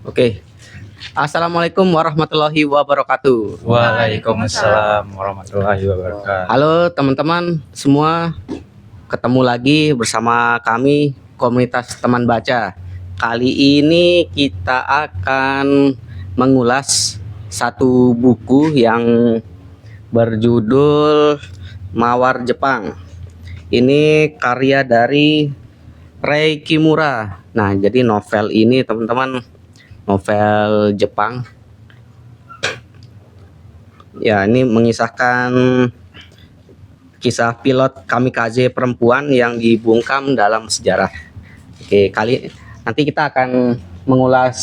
Oke. Assalamualaikum warahmatullahi wabarakatuh. Waalaikumsalam warahmatullahi wabarakatuh. Halo teman-teman semua, ketemu lagi bersama kami komunitas teman baca. Kali ini kita akan mengulas satu buku yang berjudul Mawar Jepang. Ini karya dari Rei Kimura. Nah, jadi novel ini teman-teman, novel Jepang. Ya, ini mengisahkan kisah pilot kamikaze perempuan yang dibungkam dalam sejarah. Oke, nanti kita akan mengulas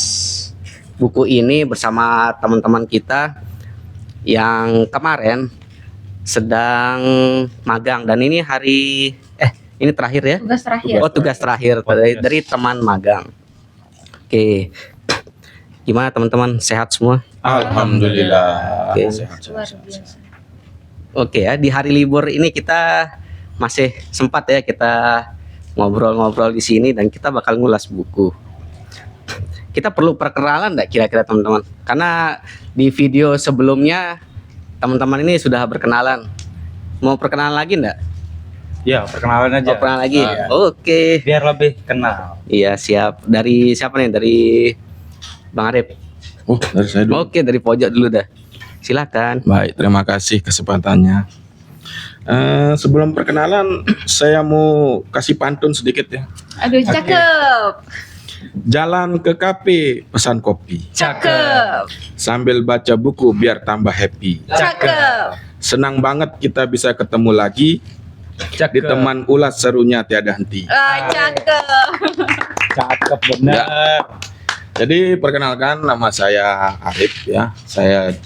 buku ini bersama teman-teman kita yang kemarin sedang magang, dan ini ini terakhir ya? Tugas terakhir. Oh, tugas terakhir dari teman magang. Oke. Gimana teman-teman, sehat semua? Alhamdulillah. Oke. Luar biasa. Oke ya, di hari libur ini kita masih sempat ya kita ngobrol-ngobrol di sini, dan kita bakal ngulas buku. Kita perlu perkenalan enggak kira-kira teman-teman? Karena di video sebelumnya teman-teman ini sudah berkenalan. Mau perkenalan lagi enggak? Ya, perkenalan aja. Oh, perkenalan lagi. Iya. Oke. Biar lebih kenal. Iya, siap. Dari siapa nih? Dari Bang Arif. Oh, dari saya dulu. Oke, dari pojok dulu dah. Silakan. Baik, terima kasih kesempatannya. Sebelum perkenalan, saya mau kasih pantun sedikit ya. Aduh, cakep. Jalan ke kafe, pesan kopi. Cakep. Sambil baca buku biar tambah happy. Cakep. Senang banget kita bisa ketemu lagi. Di teman ulas serunya tiada henti. Cakep. Cakep bener. Jadi perkenalkan, nama saya Arif ya. Saya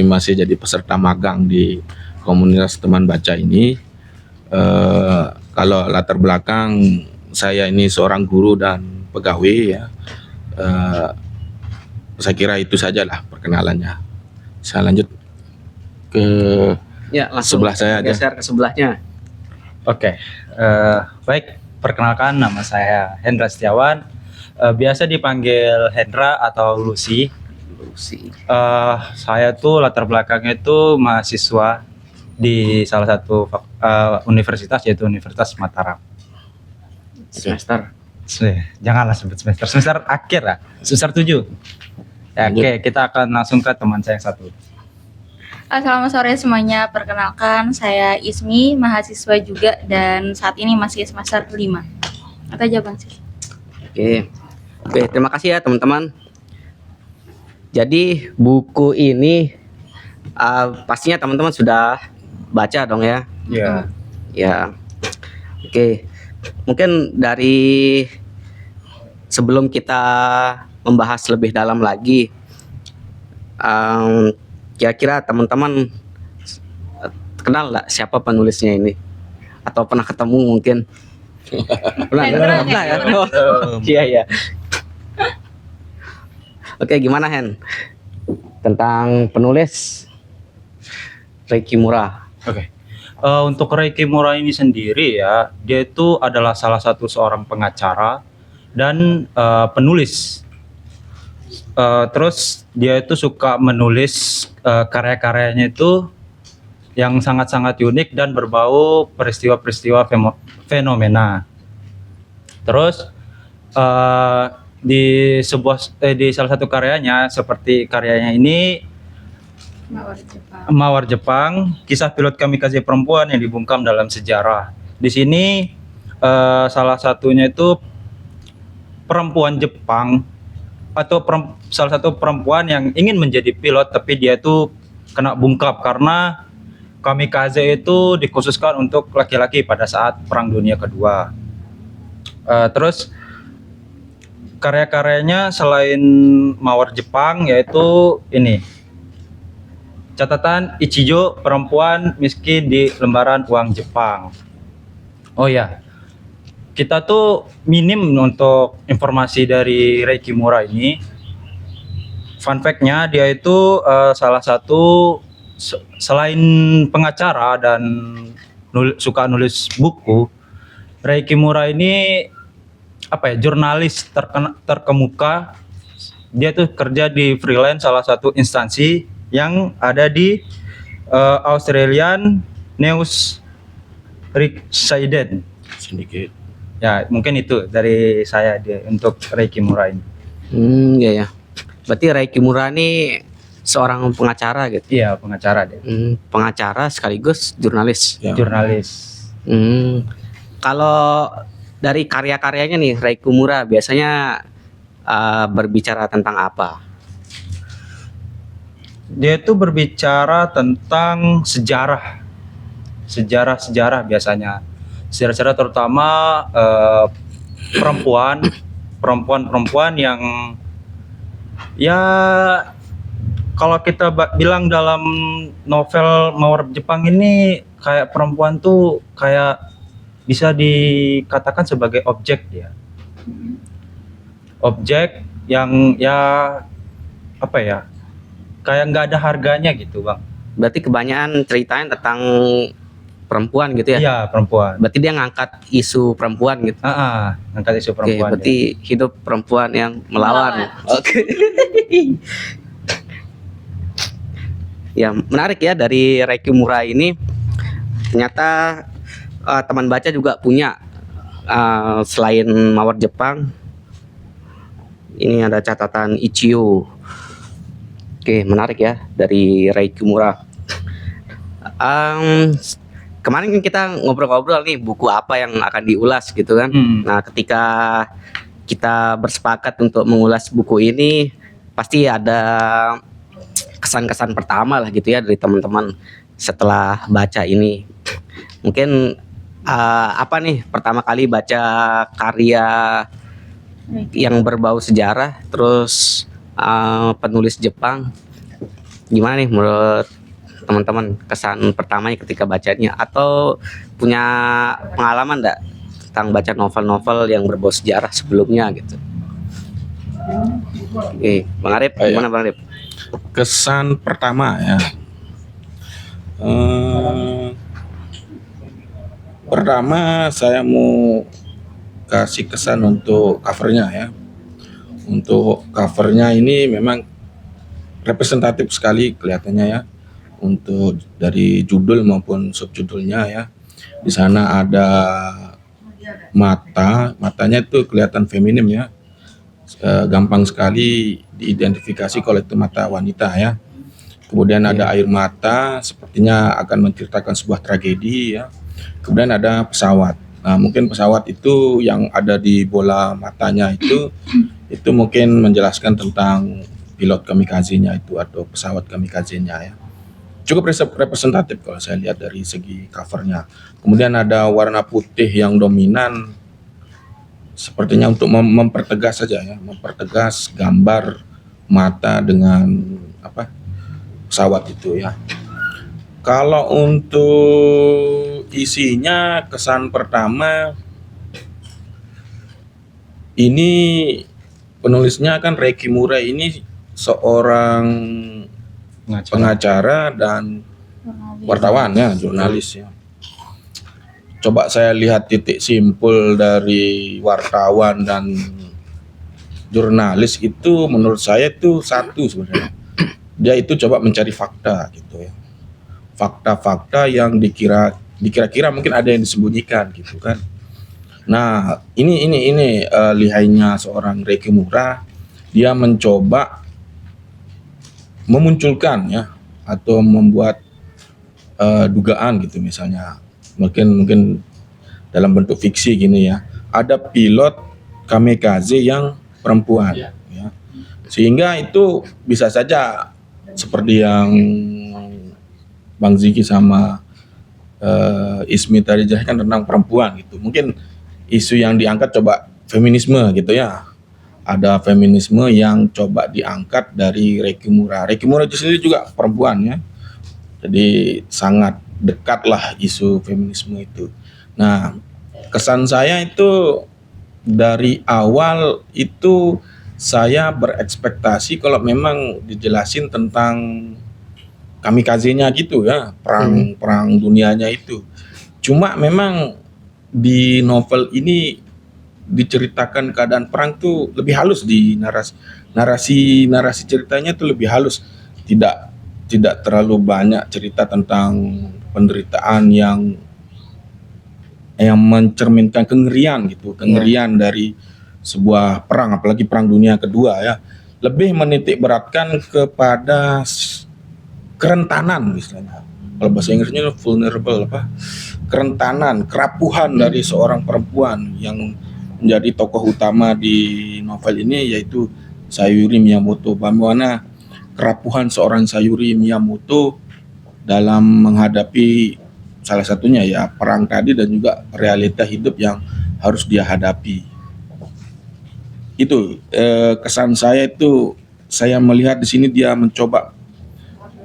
masih jadi peserta magang di komunitas teman baca ini. Kalau latar belakang saya ini seorang guru dan pegawai ya. Saya kira itu sajalah perkenalannya. Saya lanjut ke Ya, langsung sebelah saya aja. geser ke sebelahnya. Oke. Baik, perkenalkan nama saya Hendra Setiawan. Biasa dipanggil Hendra atau Lucy. Saya tuh latar belakangnya itu mahasiswa di salah satu universitas, yaitu Universitas Mataram. Semester. Janganlah sebut semester akhir lah, semester 7. Ya, oke, kita akan langsung ke teman saya yang satu. Selamat sore semuanya. Perkenalkan, saya Ismi, mahasiswa juga dan saat ini masih semester 5. Atau jawaban sih? Oke, terima kasih ya teman-teman. Jadi buku ini pastinya teman-teman sudah baca dong ya. Ya. Ya. Oke. Mungkin dari sebelum kita membahas lebih dalam lagi, kira-kira teman-teman kenal nggak siapa penulisnya ini? Atau pernah ketemu mungkin? Pernah ya? Oh, iya. Oke, gimana Hen? Tentang penulis Rei Kimura. Oke. Untuk Rei Kimura ini sendiri ya, dia itu adalah salah satu seorang pengacara dan penulis. Terus dia itu suka menulis karya-karyanya itu yang sangat-sangat unik dan berbau peristiwa-peristiwa fenomena. Terus di salah satu karyanya, seperti karyanya ini Mawar Jepang, kisah pilot kamikaze perempuan yang dibungkam dalam sejarah. Di sini salah satunya itu perempuan Jepang atau salah satu perempuan yang ingin menjadi pilot, tapi dia itu kena bungkam karena kamikaze itu dikhususkan untuk laki-laki pada saat Perang Dunia Kedua. Terus karya-karyanya selain Mawar Jepang yaitu ini, catatan Ichijo, perempuan miskin di lembaran uang Jepang. Oh ya, kita tuh minim untuk informasi dari Rei Kimura ini. Fun fact-nya, dia itu salah satu selain pengacara dan suka nulis buku, Rei Kimura ini jurnalis terkemuka Dia tuh kerja di freelance salah satu instansi yang ada di Australian News Resident. Sedikit. Ya, mungkin itu dari saya untuk Rei Kimura ini. Iya ya. Berarti Rei Kimura ini seorang pengacara gitu. Iya, pengacara dia. Pengacara sekaligus jurnalis. Ya. Jurnalis. Kalau dari karya-karyanya nih Rei Kimura biasanya berbicara tentang apa? Dia itu berbicara tentang sejarah biasanya. Sejarah-sejarah terutama perempuan yang ya kalau kita bilang dalam novel Mawar Jepang ini kayak perempuan tuh kayak bisa dikatakan sebagai objek dia. Objek yang ya apa ya? Kayak nggak ada harganya gitu, Bang. Berarti kebanyakan ceritanya tentang perempuan gitu ya? Iya, perempuan. Berarti dia ngangkat isu perempuan gitu. Angkat isu Oke, perempuan. berarti hidup perempuan yang melawan. Oke. Ya, menarik ya dari Rei Kimura ini. Ternyata teman baca juga punya selain Mawar Jepang. Ini ada catatan Ichio. Oke, menarik ya dari Rei Kimura. Kemarin kan kita ngobrol-ngobrol nih buku apa yang akan diulas gitu kan. Nah, ketika kita bersepakat untuk mengulas buku ini, pasti ada kesan-kesan pertama lah gitu ya dari teman-teman setelah baca ini. Mungkin apa nih pertama kali baca karya yang berbau sejarah, terus penulis Jepang, gimana nih menurut teman-teman kesan pertamanya ketika bacanya, atau punya pengalaman enggak tentang baca novel-novel yang berbau sejarah sebelumnya gitu? Oke, Bang Arif, gimana Bang Arif? Kesan pertama ya. Pertama saya mau kasih kesan untuk covernya ya. Untuk covernya ini memang representatif sekali kelihatannya ya. Untuk dari judul maupun subjudulnya ya. Di sana ada matanya itu kelihatan feminim ya. Gampang sekali diidentifikasi kalau itu mata wanita ya. Kemudian ada air mata, sepertinya akan menceritakan sebuah tragedi ya. Kemudian ada pesawat. Nah, mungkin pesawat itu yang ada di bola matanya itu mungkin menjelaskan tentang pilot kamikaze-nya itu atau pesawat kamikaze-nya ya. Cukup representatif kalau saya lihat dari segi covernya. Kemudian ada warna putih yang dominan, sepertinya untuk mempertegas saja ya, mempertegas gambar mata dengan pesawat itu ya. Kalau untuk isinya, kesan pertama ini penulisnya kan Rei Kimura ini seorang pengacara dan wartawan ya, jurnalis ya. Coba saya lihat titik simpul dari wartawan dan jurnalis itu menurut saya itu satu sebenarnya. Dia itu coba mencari fakta gitu ya. Fakta-fakta yang dikira-kira mungkin ada yang disembunyikan gitu kan. Nah, ini lihainya seorang Rei Kimura, dia mencoba memunculkan ya atau membuat dugaan gitu, misalnya mungkin dalam bentuk fiksi gini ya, ada pilot kamikaze yang perempuan ya. Sehingga itu bisa saja seperti yang Bang Ziki sama Ismi tadi jelaskan tentang perempuan gitu. Mungkin isu yang diangkat coba feminisme gitu ya. Ada feminisme yang coba diangkat dari Rei Kimura. Rei Kimura itu sendiri juga perempuan ya. Jadi sangat dekat lah isu feminisme itu. Nah, kesan saya itu dari awal itu saya berekspektasi kalau memang dijelasin tentang kamikaze-nya gitu ya, perang dunianya itu. Cuma memang di novel ini diceritakan keadaan perang tuh lebih halus di narasi ceritanya itu lebih halus, tidak tidak terlalu banyak cerita tentang penderitaan yang mencerminkan kengerian gitu, kengerian dari sebuah perang, apalagi perang dunia kedua ya. Lebih menitik beratkan kepada kerentanan misalnya. Kalau bahasa Inggrisnya vulnerable kerentanan, kerapuhan dari seorang perempuan yang menjadi tokoh utama di novel ini, yaitu Sayuri Miyamoto. Bagaimana kerapuhan seorang Sayuri Miyamoto dalam menghadapi salah satunya ya perang tadi dan juga realita hidup yang harus dia hadapi. Itu kesan saya itu, saya melihat di sini dia mencoba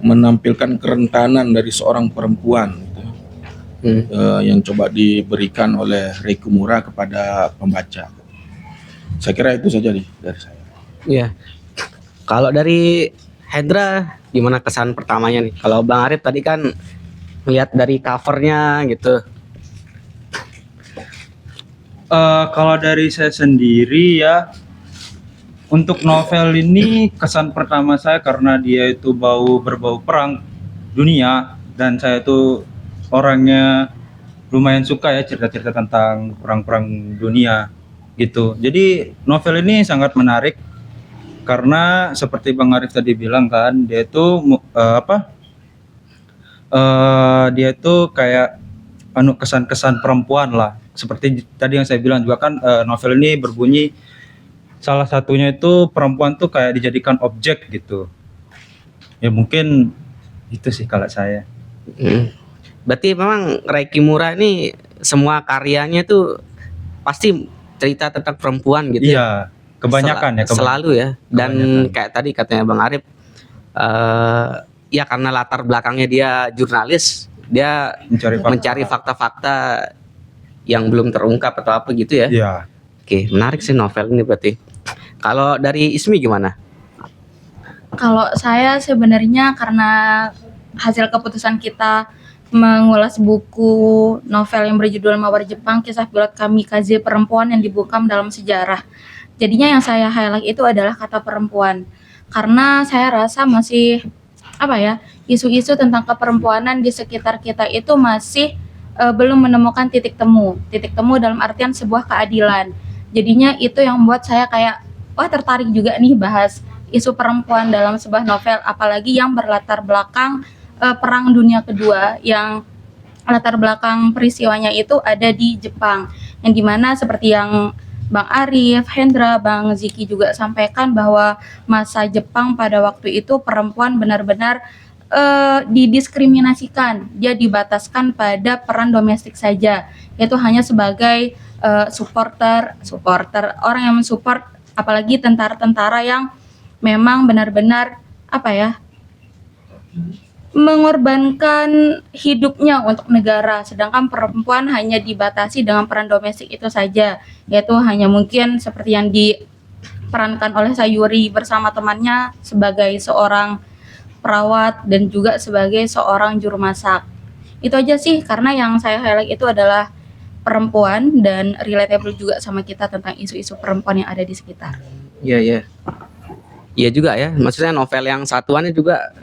menampilkan kerentanan dari seorang perempuan gitu, yang coba diberikan oleh Reiko Mura kepada pembaca. Saya kira itu saja dari saya. Iya. Kalau dari Hendra gimana kesan pertamanya nih? Kalau Bang Arif tadi kan lihat dari covernya gitu. Kalau dari saya sendiri ya, untuk novel ini kesan pertama saya karena dia itu berbau perang dunia, dan saya itu orangnya lumayan suka ya cerita-cerita tentang perang-perang dunia gitu. Jadi novel ini sangat menarik karena seperti Bang Arif tadi bilang kan, dia itu dia itu kayak kesan-kesan perempuan lah. Seperti tadi yang saya bilang juga kan, novel ini berbunyi salah satunya itu perempuan tuh kayak dijadikan objek gitu. Ya mungkin itu sih kalau saya. Berarti memang Reiki Mura ini semua karyanya tuh pasti cerita tentang perempuan gitu. Iya, kebanyakan Selalu ya. Dan Kebanyakan. kayak tadi katanya Bang Arif, ya karena latar belakangnya dia jurnalis, dia mencari fakta-fakta yang belum terungkap atau apa gitu ya. Iya. Oke, menarik sih novel ini berarti. Kalau dari Ismi gimana? Kalau saya sebenarnya karena hasil keputusan kita mengulas buku novel yang berjudul Mawar Jepang, Kisah Pilot Kamikaze Perempuan yang Dibungkam dalam Sejarah. Jadinya yang saya highlight itu adalah kata perempuan. Karena saya rasa masih isu-isu tentang keperempuanan di sekitar kita itu masih belum menemukan titik temu. Titik temu dalam artian sebuah keadilan. Jadinya itu yang membuat saya kayak tertarik juga nih bahas isu perempuan dalam sebuah novel, apalagi yang berlatar belakang Perang Dunia Kedua, yang latar belakang peristiwanya itu ada di Jepang, yang dimana seperti yang Bang Arif, Hendra, Bang Ziki juga sampaikan bahwa masa Jepang pada waktu itu perempuan benar-benar didiskriminasikan. Dia dibataskan pada peran domestik saja, yaitu hanya sebagai supporter orang yang mensupport, apalagi tentara-tentara yang memang benar-benar mengorbankan hidupnya untuk negara, sedangkan perempuan hanya dibatasi dengan peran domestik itu saja, yaitu hanya mungkin seperti yang diperankan oleh Sayuri bersama temannya sebagai seorang perawat dan juga sebagai seorang juru masak. Itu aja sih, karena yang saya highlight itu adalah perempuan dan relatable juga sama kita tentang isu-isu perempuan yang ada di sekitar. Iya juga ya, maksudnya novel yang satuannya juga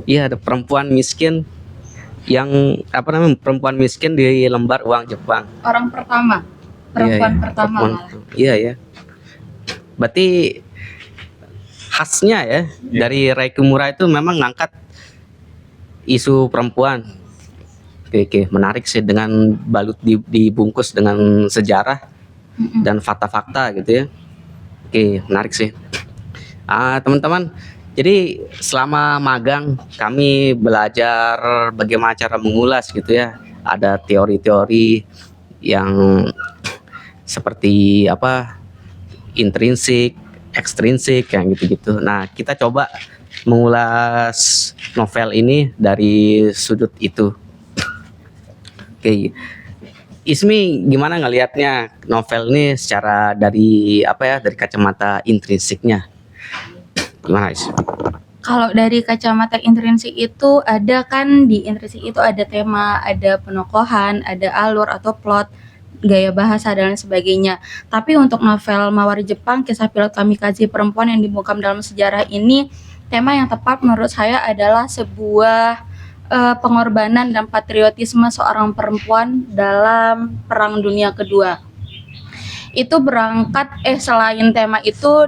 iya, ada perempuan miskin yang perempuan miskin di lembar uang Jepang. Orang pertama, perempuan pertama malah. Iya ya. Berarti khasnya ya dari Reiko Mura itu memang ngangkat isu perempuan. Oke, menarik sih, dengan balut dibungkus dengan sejarah dan fakta-fakta gitu ya. Oke, menarik sih. Teman-teman, jadi selama magang kami belajar bagaimana cara mengulas gitu ya. Ada teori-teori yang seperti intrinsik, ekstrinsik, yang gitu-gitu. Nah, kita coba mengulas novel ini dari sudut itu. Oke. Ismi gimana ngelihatnya novel ini secara dari kacamata intrinsiknya? Gimana, Is? Kalau dari kacamata intrinsik itu ada kan, di intrinsik itu ada tema, ada penokohan, ada alur atau plot. gaya bahasa dan lain sebagainya. Tapi untuk novel Mawar Jepang, Kisah Pilot Kamikaze Perempuan yang Dibungkam Dalam Sejarah ini, tema yang tepat menurut saya adalah sebuah pengorbanan dan patriotisme seorang perempuan dalam Perang Dunia Kedua. Itu selain tema itu,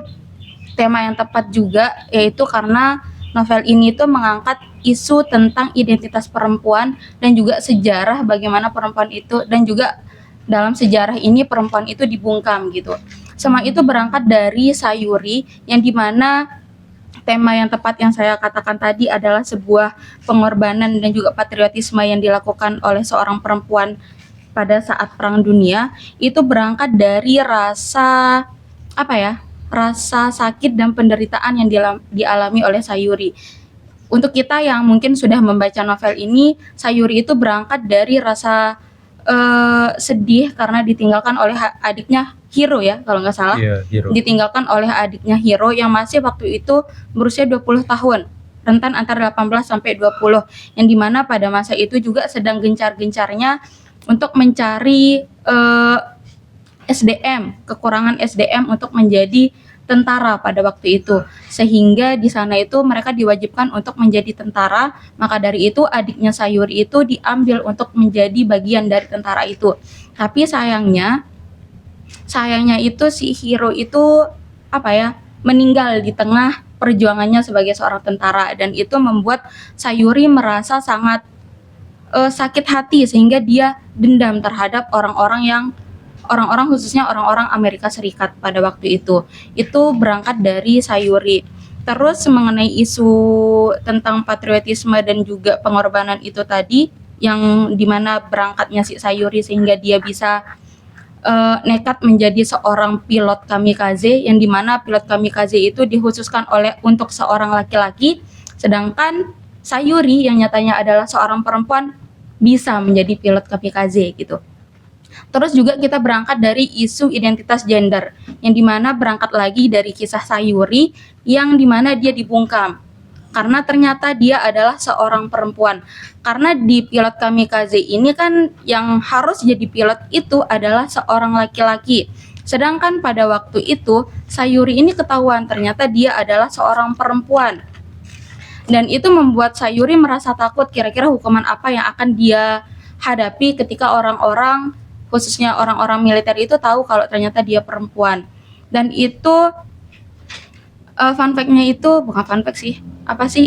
tema yang tepat juga yaitu karena novel ini tuh mengangkat isu tentang identitas perempuan dan juga sejarah bagaimana perempuan itu, dan juga dalam sejarah ini perempuan itu dibungkam gitu. Semua itu berangkat dari Sayuri, yang dimana tema yang tepat yang saya katakan tadi adalah sebuah pengorbanan dan juga patriotisme yang dilakukan oleh seorang perempuan pada saat Perang Dunia. Itu berangkat dari rasa rasa sakit dan penderitaan yang dialami oleh Sayuri. Untuk kita yang mungkin sudah membaca novel ini, Sayuri itu berangkat dari rasa sedih karena ditinggalkan oleh adiknya Hiro ya, kalau nggak salah. Iya, Hiro. Ditinggalkan oleh adiknya Hiro yang masih waktu itu berusia 20 tahun. Rentan antara 18 sampai 20. Yang dimana pada masa itu juga sedang gencar-gencarnya untuk mencari SDM, kekurangan SDM untuk menjadi tentara pada waktu itu, sehingga di sana itu mereka diwajibkan untuk menjadi tentara. Maka dari itu adiknya Sayuri itu diambil untuk menjadi bagian dari tentara itu. Tapi sayangnya itu si Hiro itu meninggal di tengah perjuangannya sebagai seorang tentara, dan itu membuat Sayuri merasa sangat sakit hati, sehingga dia dendam terhadap orang-orang khususnya orang-orang Amerika Serikat pada waktu itu. Itu berangkat dari Sayuri. Terus mengenai isu tentang patriotisme dan juga pengorbanan itu tadi, yang dimana berangkatnya si Sayuri sehingga dia bisa nekat menjadi seorang pilot kamikaze, yang dimana pilot kamikaze itu dikhususkan untuk seorang laki-laki, sedangkan Sayuri yang nyatanya adalah seorang perempuan bisa menjadi pilot kamikaze gitu. Terus juga kita berangkat dari isu identitas gender, yang dimana berangkat lagi dari kisah Sayuri yang dimana dia dibungkam karena ternyata dia adalah seorang perempuan. Karena di pilot kamikaze ini kan yang harus jadi pilot itu adalah seorang laki-laki, sedangkan pada waktu itu Sayuri ini ketahuan ternyata dia adalah seorang perempuan, dan itu membuat Sayuri merasa takut kira-kira hukuman apa yang akan dia hadapi ketika orang-orang, khususnya orang-orang militer itu tahu kalau ternyata dia perempuan. Dan itu fun fact-nya itu, bukan fun fact sih,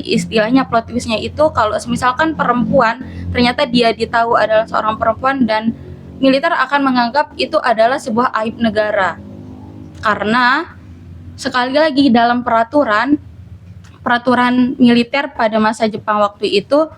istilahnya plot twist-nya itu, kalau misalkan perempuan ternyata dia ditahu adalah seorang perempuan, dan militer akan menganggap itu adalah sebuah aib negara. Karena sekali lagi dalam peraturan militer pada masa Jepang waktu itu,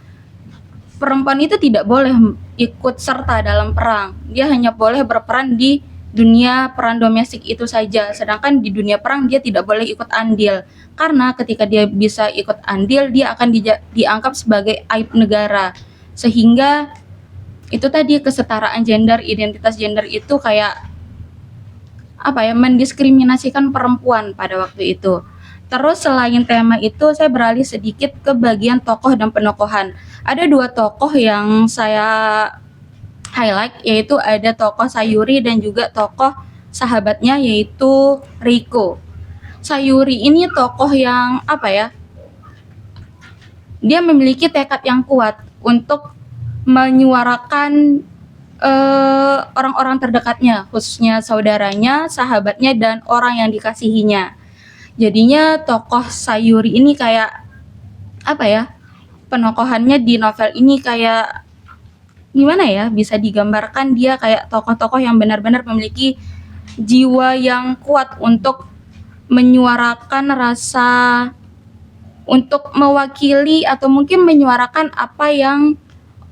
perempuan itu tidak boleh ikut serta dalam perang. Dia hanya boleh berperan di dunia peran domestik itu saja. Sedangkan di dunia perang dia tidak boleh ikut andil. Karena ketika dia bisa ikut andil, dia akan dianggap sebagai aib negara. Sehingga itu tadi kesetaraan gender, identitas gender itu kayak mendiskriminasikan perempuan pada waktu itu. Terus selain tema itu, saya beralih sedikit ke bagian tokoh dan penokohan. Ada 2 tokoh yang saya highlight, yaitu ada tokoh Sayuri dan juga tokoh sahabatnya yaitu Reiko. Sayuri ini tokoh yang dia memiliki tekad yang kuat untuk menyuarakan orang-orang terdekatnya, khususnya saudaranya, sahabatnya, dan orang yang dikasihinya. Jadinya tokoh Sayuri ini kayak penokohannya di novel ini kayak gimana ya, bisa digambarkan dia kayak tokoh-tokoh yang benar-benar memiliki jiwa yang kuat untuk menyuarakan rasa, untuk mewakili atau mungkin menyuarakan apa yang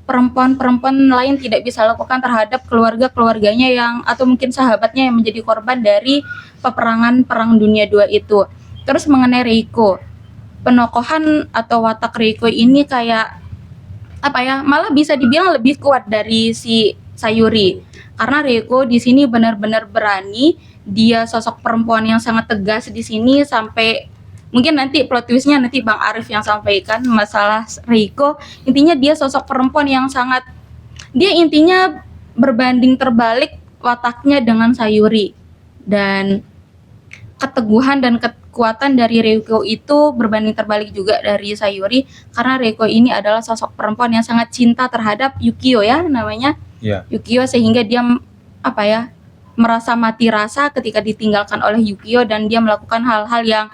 perempuan-perempuan lain tidak bisa lakukan terhadap keluarga-keluarganya yang, atau mungkin sahabatnya yang menjadi korban dari peperangan Perang Dunia II itu. Terus mengenai Reiko, penokohan atau watak Reiko ini kayak malah bisa dibilang lebih kuat dari si Sayuri. Karena Reiko di sini benar-benar berani, dia sosok perempuan yang sangat tegas di sini, sampai mungkin nanti plot twist-nya nanti Bang Arif yang sampaikan masalah Reiko. Intinya dia sosok perempuan yang sangat, dia intinya berbanding terbalik wataknya dengan Sayuri, dan keteguhan dan kekuatan dari Reiko itu berbanding terbalik juga dari Sayuri, karena Reiko ini adalah sosok perempuan yang sangat cinta terhadap Yukio ya namanya. Ya. Yukio, sehingga dia merasa mati rasa ketika ditinggalkan oleh Yukio, dan dia melakukan hal-hal yang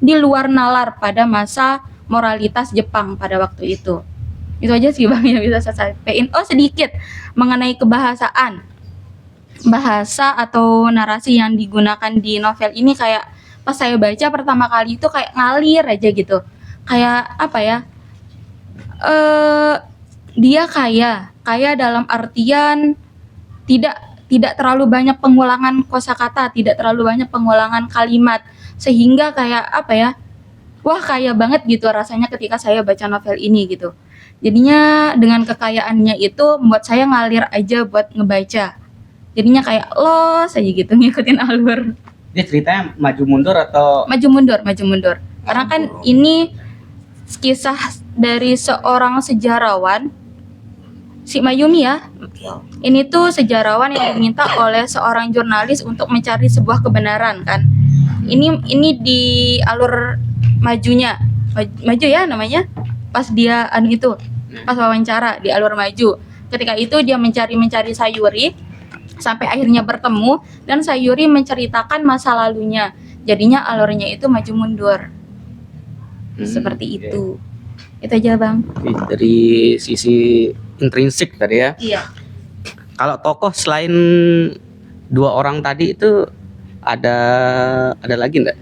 di luar nalar pada masa moralitas Jepang pada waktu itu. Itu aja sih Bang yang bisa saya sampaikan. Oh, sedikit mengenai kebahasaan. Bahasa atau narasi yang digunakan di novel ini, kayak pas saya baca pertama kali itu kayak ngalir aja gitu. Kayak dia kaya dalam artian tidak terlalu banyak pengulangan kosakata, tidak terlalu banyak pengulangan kalimat, sehingga kayak wah kaya banget gitu rasanya ketika saya baca novel ini gitu. Jadinya dengan kekayaannya itu membuat saya ngalir aja buat ngebaca. Jadinya kayak los aja gitu ngikutin alur. Dia ceritanya maju mundur atau Maju mundur. Karena kan ini kisah dari seorang sejarawan, si Mayumi ya. Ini tuh sejarawan yang diminta oleh seorang jurnalis untuk mencari sebuah kebenaran kan. Ini di alur majunya. Maju ya namanya. Pas dia pas wawancara di alur maju. Ketika itu dia mencari Sayuri sampai akhirnya bertemu, dan Sayuri menceritakan masa lalunya. Jadinya alurnya itu maju mundur. Seperti itu. Itu aja Bang. dari sisi intrinsik tadi ya. Iya. Kalau tokoh selain dua orang tadi itu ada lagi enggak?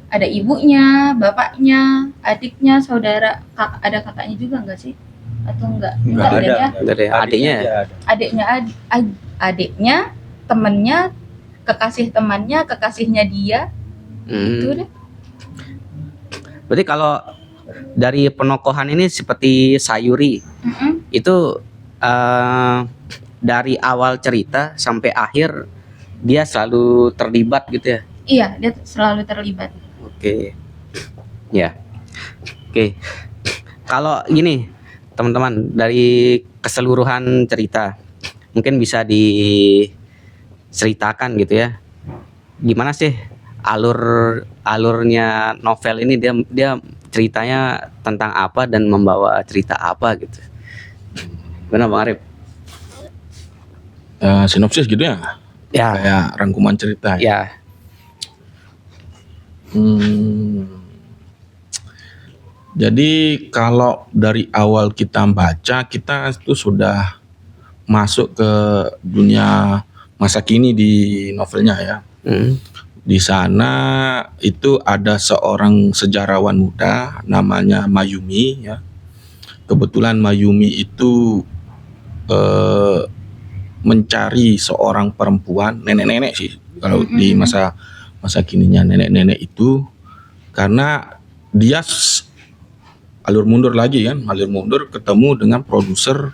Ada ibunya, bapaknya, adiknya, saudara, ada kakaknya juga enggak sih? Atau enggak? Enggak ada. ya? Dari adiknya. Adiknya, temennya, kekasih temannya, kekasihnya dia. Itu deh. Berarti kalau dari penokohan ini seperti Sayuri itu dari awal cerita sampai akhir dia selalu terlibat gitu ya. Iya, dia selalu terlibat. Oke. Ya. Oke. Kalau gini, teman-teman, dari keseluruhan cerita mungkin bisa diceritakan gitu ya. Gimana sih alurnya novel ini, dia ceritanya tentang apa dan membawa cerita apa gitu. Benar Bang Arif? Sinopsis gitu ya, Ya. kayak rangkuman cerita ya. Ya. Jadi kalau dari awal kita baca, kita itu sudah masuk ke dunia masa kini di novelnya ya. Di sana itu ada seorang sejarawan muda namanya Mayumi ya. Kebetulan Mayumi itu mencari seorang perempuan, nenek-nenek sih kalau di masa kininya, nenek-nenek itu, karena dia alur mundur ketemu dengan produser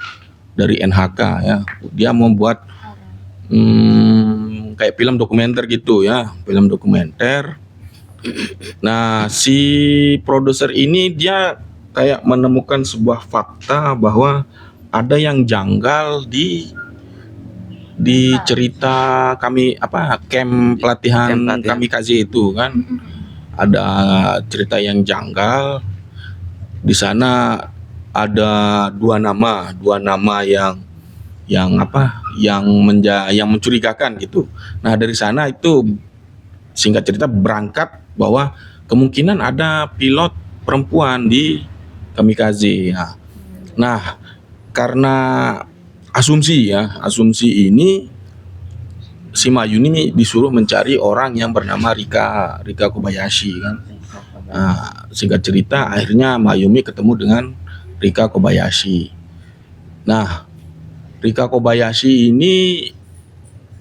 dari NHK ya. Dia membuat kayak film dokumenter gitu ya, film dokumenter. Nah, si produser ini dia kayak menemukan sebuah fakta bahwa ada yang janggal di cerita kami camp pelatihan kamikaze itu kan. Ada cerita yang janggal. Di sana ada dua nama yang mencurigakan gitu. Nah, dari sana itu singkat cerita berangkat bahwa kemungkinan ada pilot perempuan di kamikaze. Nah, karena asumsi ini si Mayumi disuruh mencari orang yang bernama Rika Kobayashi kan. Nah, singkat cerita akhirnya Mayumi ketemu dengan Rika Kobayashi. Nah, Rika Kobayashi ini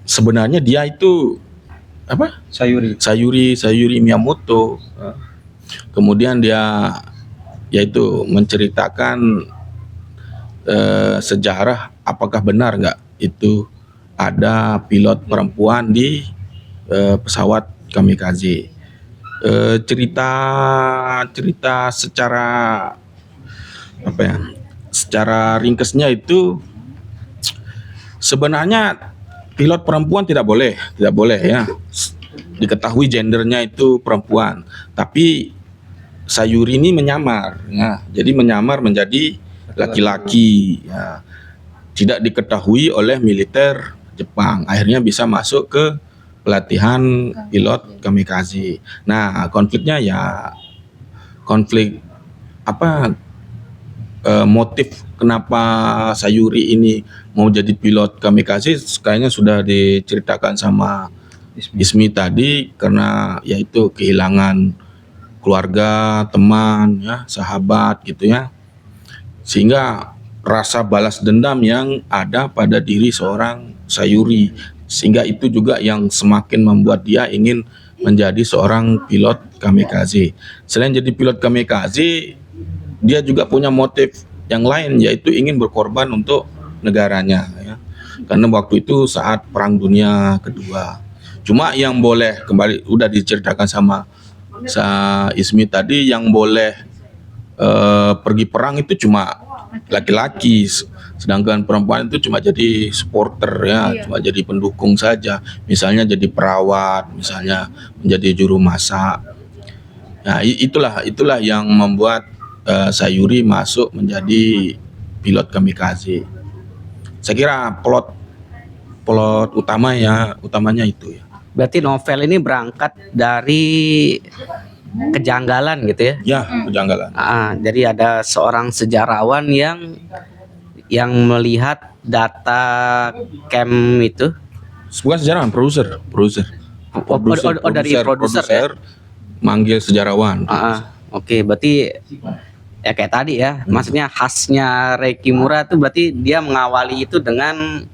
sebenarnya dia itu Sayuri Miyamoto. Kemudian dia yaitu menceritakan sejarah apakah benar nggak itu ada pilot perempuan di pesawat kamikaze. Cerita secara secara ringkasnya itu sebenarnya pilot perempuan tidak boleh ya. Diketahui gendernya itu perempuan, tapi Sayuri ini menyamar, ya. Jadi menyamar menjadi laki-laki, ya. Tidak diketahui oleh militer Jepang, akhirnya bisa masuk ke pelatihan pilot kamikaze. Nah, konfliknya ya konflik apa? Motif kenapa Sayuri ini mau jadi pilot kamikaze kayaknya sudah diceritakan sama Ismi tadi, karena yaitu kehilangan keluarga, teman, ya, sahabat gitu ya, sehingga rasa balas dendam yang ada pada diri seorang Sayuri, sehingga itu juga yang semakin membuat dia ingin menjadi seorang pilot kamikaze. Selain jadi pilot kamikaze, dia juga punya motif yang lain, yaitu ingin berkorban untuk negaranya, ya. Karena waktu itu saat Perang Dunia Kedua. Cuma yang boleh, kembali udah diceritakan sama Ismi tadi, yang boleh pergi perang itu cuma laki-laki, sedangkan perempuan itu cuma jadi supporter, ya, cuma jadi pendukung saja. Misalnya jadi perawat, misalnya menjadi juru masak. Nah, itulah yang membuat Sayuri masuk menjadi pilot kamikaze. Saya kira plot utamanya itu, ya. Berarti novel ini berangkat dari kejanggalan gitu ya? Ya, kejanggalan. Jadi ada seorang sejarawan yang melihat data camp itu. Bukan sejarawan, produser. Dari produser ya? Manggil sejarawan. Oke, berarti ya kayak tadi ya, maksudnya khasnya Rei Kimura itu berarti dia mengawali itu dengan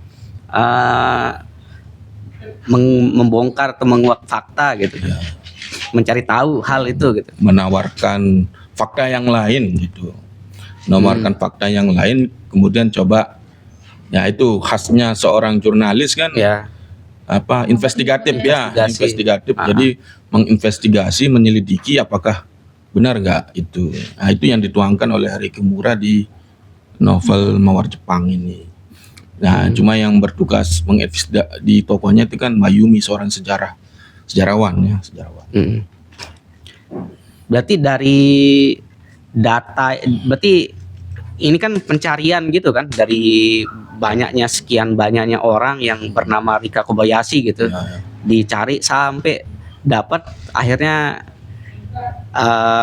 membongkar atau menguak fakta gitu, mencari tahu hal itu gitu, menawarkan fakta yang lain gitu, fakta yang lain, kemudian coba, ya itu khasnya seorang jurnalis kan, ya, investigatif. Investigasi. Jadi menginvestigasi, menyelidiki apakah benar nggak itu. Nah, itu yang dituangkan oleh Rei Kimura di novel Mawar Jepang ini. Nah, cuma yang bertugas di tokohnya itu kan Mayumi, seorang sejarawan. Berarti dari data, berarti ini kan pencarian gitu kan, dari sekian banyaknya orang yang bernama Rika Kobayashi gitu, dicari sampai dapat, akhirnya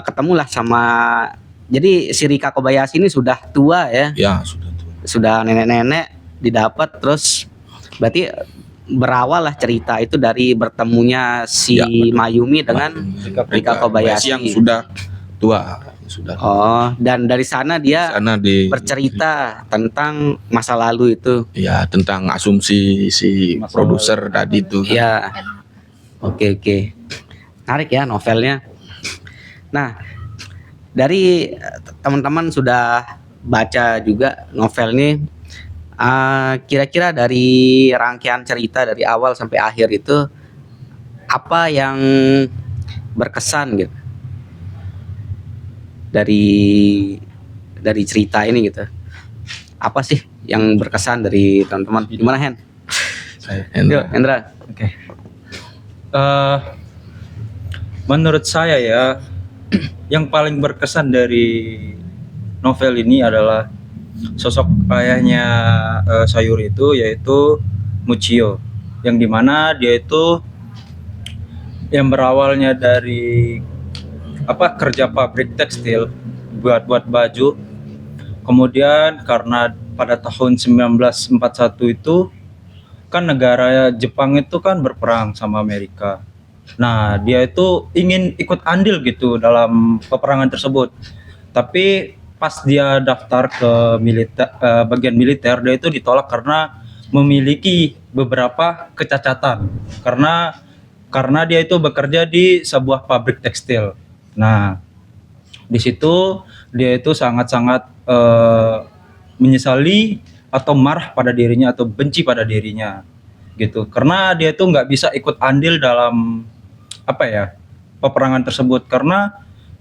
ketemulah sama, jadi si Rika Kobayashi ini sudah tua ya, sudah tua, sudah nenek-nenek, didapat. Terus berarti berawal lah cerita itu dari bertemunya si Mayumi dengan Rika Kobayashi yang sudah tua. Dan dari sana dia bercerita tentang masa lalu itu. Ya, tentang asumsi si produser tadi itu. Ya. Oke. Menarik ya novelnya. Nah, dari teman-teman sudah baca juga novel ini, kira-kira dari rangkaian cerita dari awal sampai akhir itu apa yang berkesan gitu dari cerita ini gitu? Apa sih yang berkesan dari teman-teman? Gimana, Hen? Hendra. Oke. Menurut saya ya, yang paling berkesan dari novel ini adalah sosok ayahnya Sayuri itu, yaitu Muchio, yang dimana dia itu yang berawalnya dari kerja pabrik tekstil buat baju, kemudian karena pada tahun 1941 itu kan negara Jepang itu kan berperang sama Amerika. Nah, dia itu ingin ikut andil gitu dalam peperangan tersebut. Tapi pas dia daftar ke bagian militer, dia itu ditolak karena memiliki beberapa kecacatan. Karena dia itu bekerja di sebuah pabrik tekstil. Nah, di situ dia itu sangat-sangat menyesali atau marah pada dirinya atau benci pada dirinya gitu. Karena dia itu nggak bisa ikut andil dalam peperangan tersebut, karena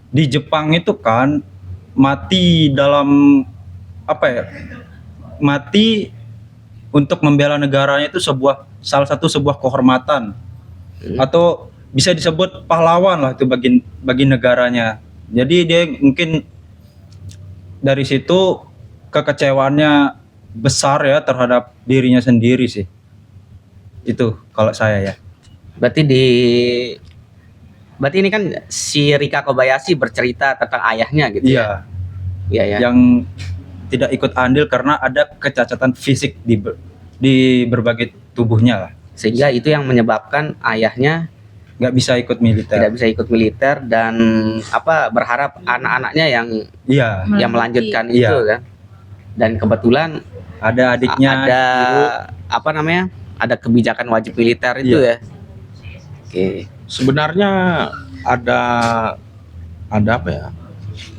di Jepang itu kan mati mati untuk membela negaranya itu sebuah salah satu sebuah kehormatan atau bisa disebut pahlawan lah itu bagi negaranya. Jadi dia mungkin dari situ kekecewaannya besar ya terhadap dirinya sendiri sih. Itu kalau saya ya. Berarti berarti ini kan si Rika Kobayashi bercerita tentang ayahnya gitu. Iya. Iya ya. Yang tidak ikut andil karena ada kecacatan fisik di berbagai tubuhnya lah. Sehingga itu yang menyebabkan ayahnya Nggak bisa ikut militer. tidak bisa ikut militer dan berharap anak-anaknya yang Iya. melanjutkan Iya. itu kan. Dan kebetulan Ada adiknya. ada Hiro. ada kebijakan wajib militer itu Iya. ya. Oke. Sebenarnya ada apa ya?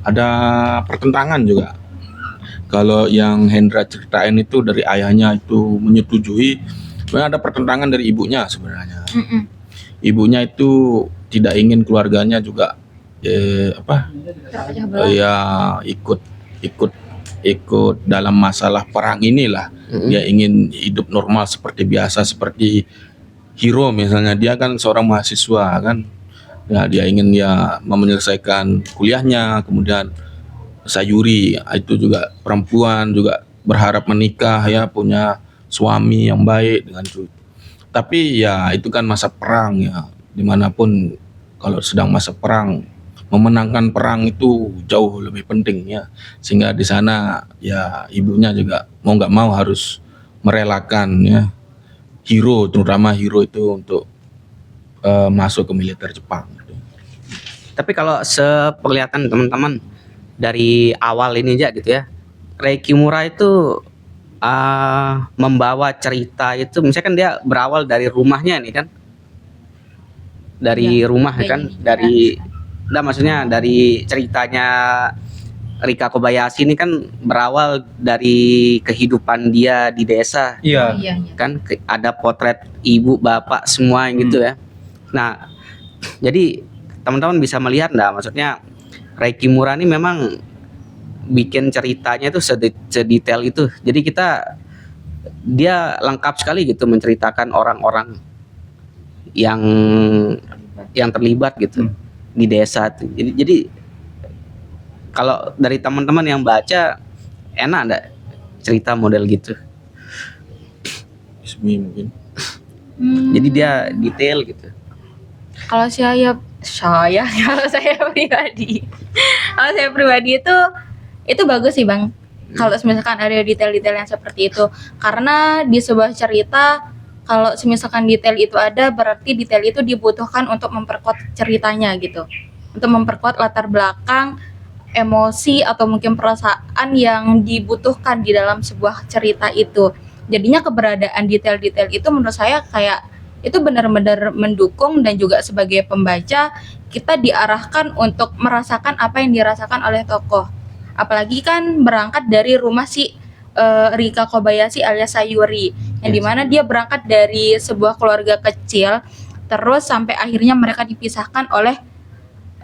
Ada pertentangan juga. Kalau yang Hendra ceritain itu dari ayahnya itu menyetujui, sebenarnya ada pertentangan dari ibunya sebenarnya. Ibunya itu tidak ingin keluarganya juga Terpecah belah. ya ikut dalam masalah perang inilah. Dia ingin hidup normal seperti biasa, seperti Hiro misalnya. Dia kan seorang mahasiswa kan, ya dia ingin menyelesaikan kuliahnya. Kemudian Sayuri itu juga perempuan, juga berharap menikah ya, punya suami yang baik dengan cucu. Tapi ya itu kan masa perang ya, dimanapun kalau sedang masa perang, memenangkan perang itu jauh lebih penting ya. Sehingga di sana ya ibunya juga mau nggak mau harus merelakan ya Hiro, terutama Hiro itu untuk masuk ke militer Jepang. Tapi kalau sepenglihatan teman-teman dari awal ini aja gitu ya, Rei Kimura itu membawa cerita itu, misalnya kan dia berawal dari rumahnya nih kan, dari rumah kayak kan, gini. maksudnya dari ceritanya Rika Kobayashi ini kan berawal dari kehidupan dia di desa Iya. Iya. kan, ada potret ibu bapak semua gitu ya. Nah jadi teman-teman bisa melihat nggak, maksudnya Rei Kimura ini memang bikin ceritanya itu sedetail itu. Jadi dia lengkap sekali gitu menceritakan orang-orang yang terlibat gitu di desa tuh. Jadi kalau dari teman-teman yang baca, enak enggak cerita model gitu? Ismi mungkin. Jadi dia detail gitu. Kalau kalau saya pribadi itu bagus sih Bang. Kalau misalkan ada detail-detail yang seperti itu, karena di sebuah cerita kalau misalkan detail itu ada, berarti detail itu dibutuhkan untuk memperkuat ceritanya gitu, untuk memperkuat latar belakang, emosi atau mungkin perasaan yang dibutuhkan di dalam sebuah cerita itu. Jadinya keberadaan detail-detail itu menurut saya kayak itu benar-benar mendukung, dan juga sebagai pembaca kita diarahkan untuk merasakan apa yang dirasakan oleh tokoh. Apalagi kan berangkat dari rumah si Rika Kobayashi alias Sayuri, yang dimana dia berangkat dari sebuah keluarga kecil, terus sampai akhirnya mereka dipisahkan oleh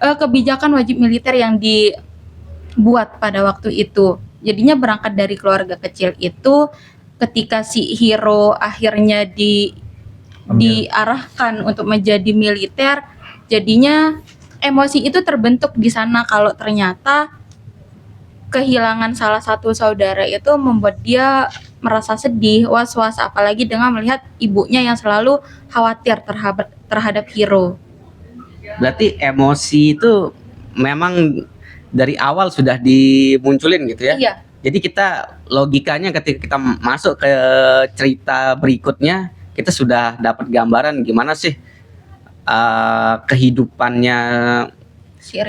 kebijakan wajib militer yang dibuat pada waktu itu. Jadinya berangkat dari keluarga kecil itu, ketika si Hiro akhirnya diarahkan untuk menjadi militer, jadinya emosi itu terbentuk di sana kalau ternyata kehilangan salah satu saudara itu membuat dia merasa sedih, was-was, apalagi dengan melihat ibunya yang selalu khawatir terhadap Hiro. Berarti emosi itu memang dari awal sudah dimunculin gitu ya? Iya. Jadi kita logikanya ketika kita masuk ke cerita berikutnya, kita sudah dapat gambaran gimana sih kehidupannya Si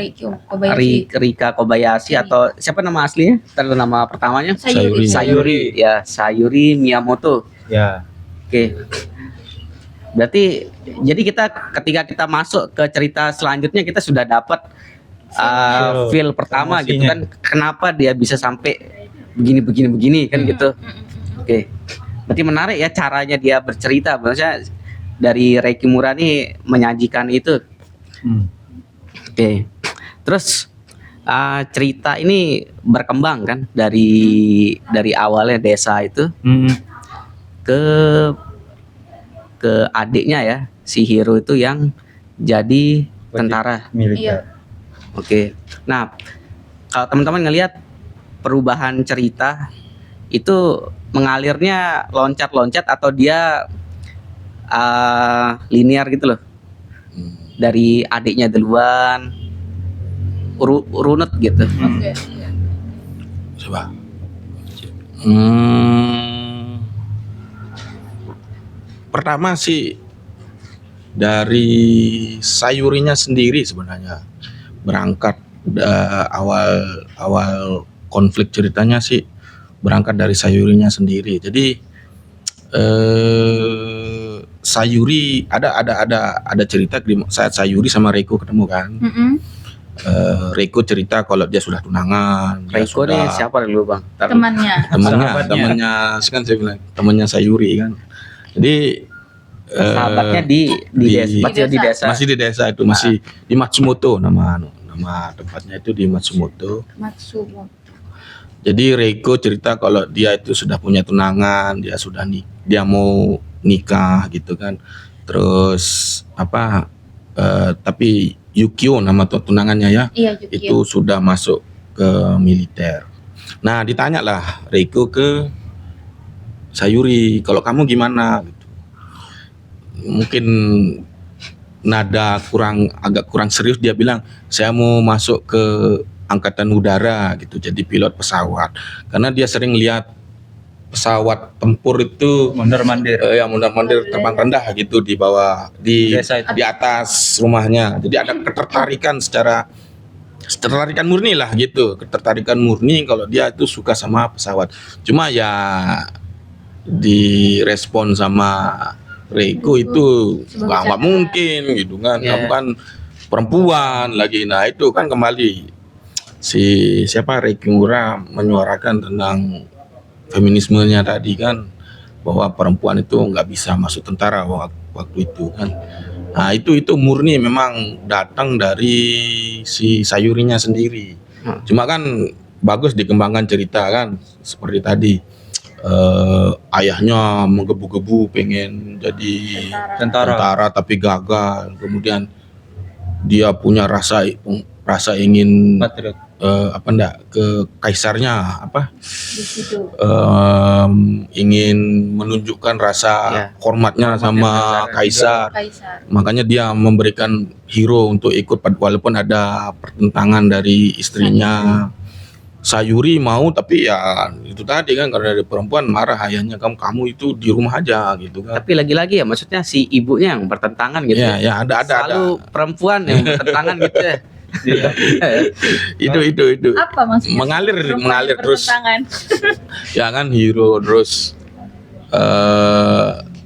Kobayashi. Rika Kobayashi, atau siapa nama aslinya? Terus nama pertamanya? Sayuri. Sayuri. Ya, Sayuri Miyamoto. Ya. Oke. Berarti jadi ketika kita masuk ke cerita selanjutnya, kita sudah dapat feel pertama gitu Emosinya. kan, kenapa dia bisa sampai begini kan gitu. Oke. Berarti menarik ya caranya dia bercerita. Maksudnya dari Rei Kimura nih menyajikan itu. Oke. Terus cerita ini berkembang kan dari awalnya desa itu ke ke adiknya ya, si Hiro itu yang jadi tentara. militer. Oke. Nah, kalau teman-teman ngelihat perubahan cerita itu mengalirnya loncat-loncat atau dia linear gitu loh. Dari adiknya duluan runut gitu. Oke. Coba. Pertama sih dari Sayurinya sendiri sebenarnya berangkat awal konflik ceritanya sih berangkat dari Sayurinya sendiri. Jadi Sayuri ada cerita di saat Sayuri sama Reiko ketemu kan. Reiko cerita kalau dia sudah tunangan. Dia Reiko nih siapa dulu bang? Temannya. temannya kan saya bilang temannya Sayuri kan. Jadi Sahabatnya di desa, Di desa. masih di desa itu, masih di Matsumoto, nama tempatnya itu di Matsumoto. Matsumoto. Jadi Reiko cerita kalau dia itu sudah punya tunangan, dia mau nikah gitu kan. Terus tapi Yukio nama tunangannya ya, Iya, Yukio. itu sudah masuk ke militer. Nah, ditanyalah Reiko ke Sayuri, kalau kamu gimana gitu. Mungkin nada agak kurang serius, dia bilang saya mau masuk ke angkatan udara gitu, jadi pilot pesawat. Karena dia sering lihat pesawat tempur itu Mondar-mandir. mondar-mandir terbang rendah gitu di bawah di Desa itu. di atas rumahnya. Jadi ada ketertarikan murni lah gitu, ketertarikan murni kalau dia itu suka sama pesawat. Cuma ya direspon sama Reiko itu nggak mungkin gitu kan. Yeah. Kamu kan perempuan lagi. Nah itu kan kembali siapa Reiko Mura menyuarakan tentang feminismenya tadi kan, bahwa perempuan itu nggak bisa masuk tentara waktu itu kan. Nah itu murni memang datang dari si Sayurinya sendiri. Cuma kan bagus dikembangkan cerita kan, seperti tadi ayahnya menggebu-gebu pengen jadi tentara tapi gagal. Kemudian dia punya rasa ingin Patriot. ke kaisarnya Di situ. ingin menunjukkan rasa hormatnya sama kaisar. Makanya dia memberikan Hiro untuk ikut walaupun ada pertentangan dari istrinya. Sayuri mau, tapi ya itu tadi kan, karena dari perempuan marah ayahnya, kamu itu di rumah aja gitu kan. Tapi lagi-lagi ya maksudnya si ibunya yang bertentangan gitu. Ya ada. Selalu perempuan yang bertentangan gitu ya. Itu Apa maksudnya? mengalir terus. Bertentangan. Ya kan Hiro terus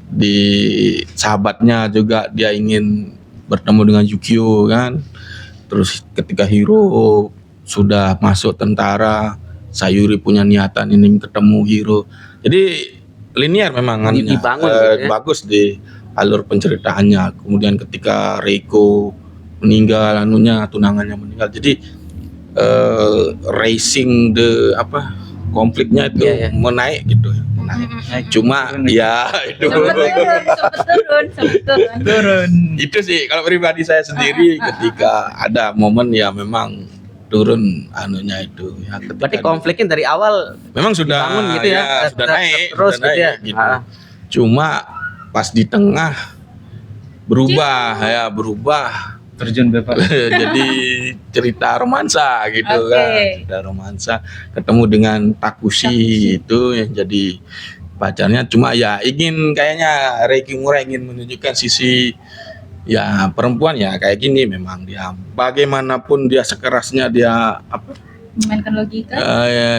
di sahabatnya juga dia ingin bertemu dengan Yukio kan. Terus ketika Hiro sudah masuk tentara, Sayuri punya niatan ingin ketemu Hiro. Jadi linear memang Dibangun gitu ya. bagus di alur penceritaannya. Kemudian ketika Reiko meninggal, tunangannya meninggal. Jadi racing konfliknya itu menaik gitu ya. Cuma ya itu Sempet turun. itu sih kalau pribadi saya sendiri ketika ada momen ya memang turun itu ya, Berarti konfliknya dari awal memang sudah dibangun gitu ya, sudah naik terus sudah gitu ya. naik, gitu. Cuma pas di tengah berubah Terjun bebas. jadi cerita romansa gitu Oke. kan, cerita romansa ketemu dengan Takushi itu yang jadi pacarnya. Cuma ya kayaknya Reiki Mura ingin menunjukkan sisi ya perempuan ya kayak gini, memang dia bagaimanapun dia sekerasnya dia Memainkan logika.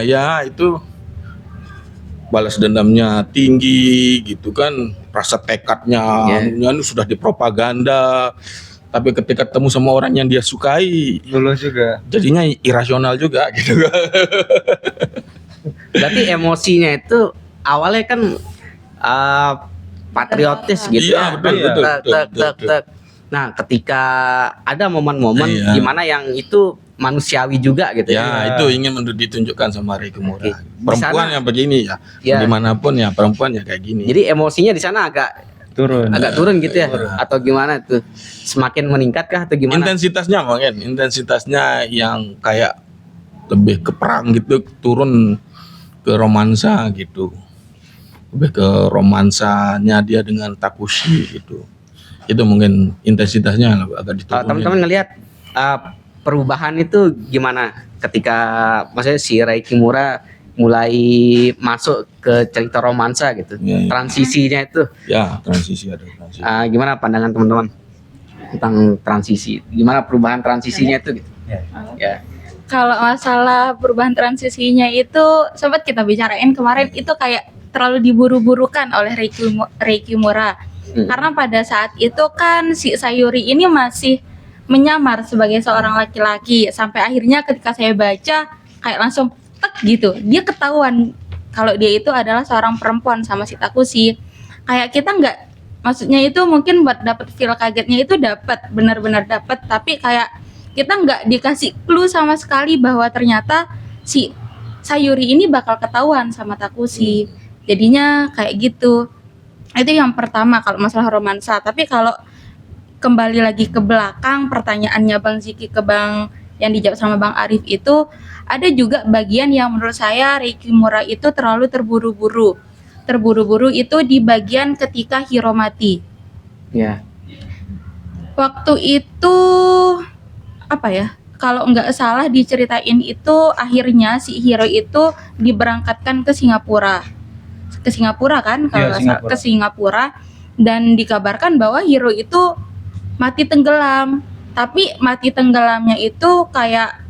ya itu balas dendamnya tinggi gitu kan, rasa tekadnya sudah dipropaganda, tapi ketika ketemu sama orang yang dia sukai Lulus juga. jadinya irasional juga gitu kan. Berarti emosinya itu awalnya kan patriotis gitu Iya, betul. Tek. Nah, ketika ada momen-momen Iya. dimana yang itu manusiawi juga gitu Ya itu ingin ditunjukkan sama Reiki Mura. Oke. Perempuan Di sana- yang begini ya, Ya. dimanapun ya perempuan ya kayak gini. Jadi emosinya di sana agak turun. Agak turun gitu ya? Atau gimana tuh? Semakin meningkat kah atau gimana? Intensitasnya yang kayak lebih ke perang gitu, turun ke romansa gitu, lebih ke romansanya dia dengan Takushi gitu. Itu mungkin intensitasnya agak diturunin. Teman-teman ngelihat perubahan itu gimana ketika maksudnya si Rei Kimura mulai masuk ke cerita romansa gitu, Ya, ya. transisinya itu Ya, ada transisi. gimana pandangan teman-teman tentang transisi? Gimana perubahan transisinya itu gitu? Ya. Kalau masalah perubahan transisinya itu sempat kita bicarain kemarin, itu kayak terlalu diburu-burukan oleh Rei Kimura. Karena pada saat itu kan si Sayuri ini masih menyamar sebagai seorang laki-laki, sampai akhirnya ketika saya baca kayak langsung tek gitu, dia ketahuan kalau dia itu adalah seorang perempuan sama si Takushi. Kayak kita nggak, maksudnya itu mungkin buat dapet feel kagetnya itu dapat, benar-benar dapat, tapi kayak kita nggak dikasih clue sama sekali bahwa ternyata si Sayuri ini bakal ketahuan sama Takushi. Jadinya kayak gitu. Itu yang pertama kalau masalah romansa. Tapi kalau kembali lagi ke belakang, pertanyaannya Bang Ziki ke Bang yang dijawab sama Bang Arif itu, ada juga bagian yang menurut saya Rei Kimura itu terlalu terburu-buru. Terburu-buru itu di bagian ketika Hiro mati. Ya. Waktu itu apa ya? Kalau nggak salah diceritain itu akhirnya si Hiro itu diberangkatkan ke Singapura. Ke Singapura kan? Kalau nggak salah, ke Singapura, dan dikabarkan bahwa Hiro itu mati tenggelam. Tapi mati tenggelamnya itu kayak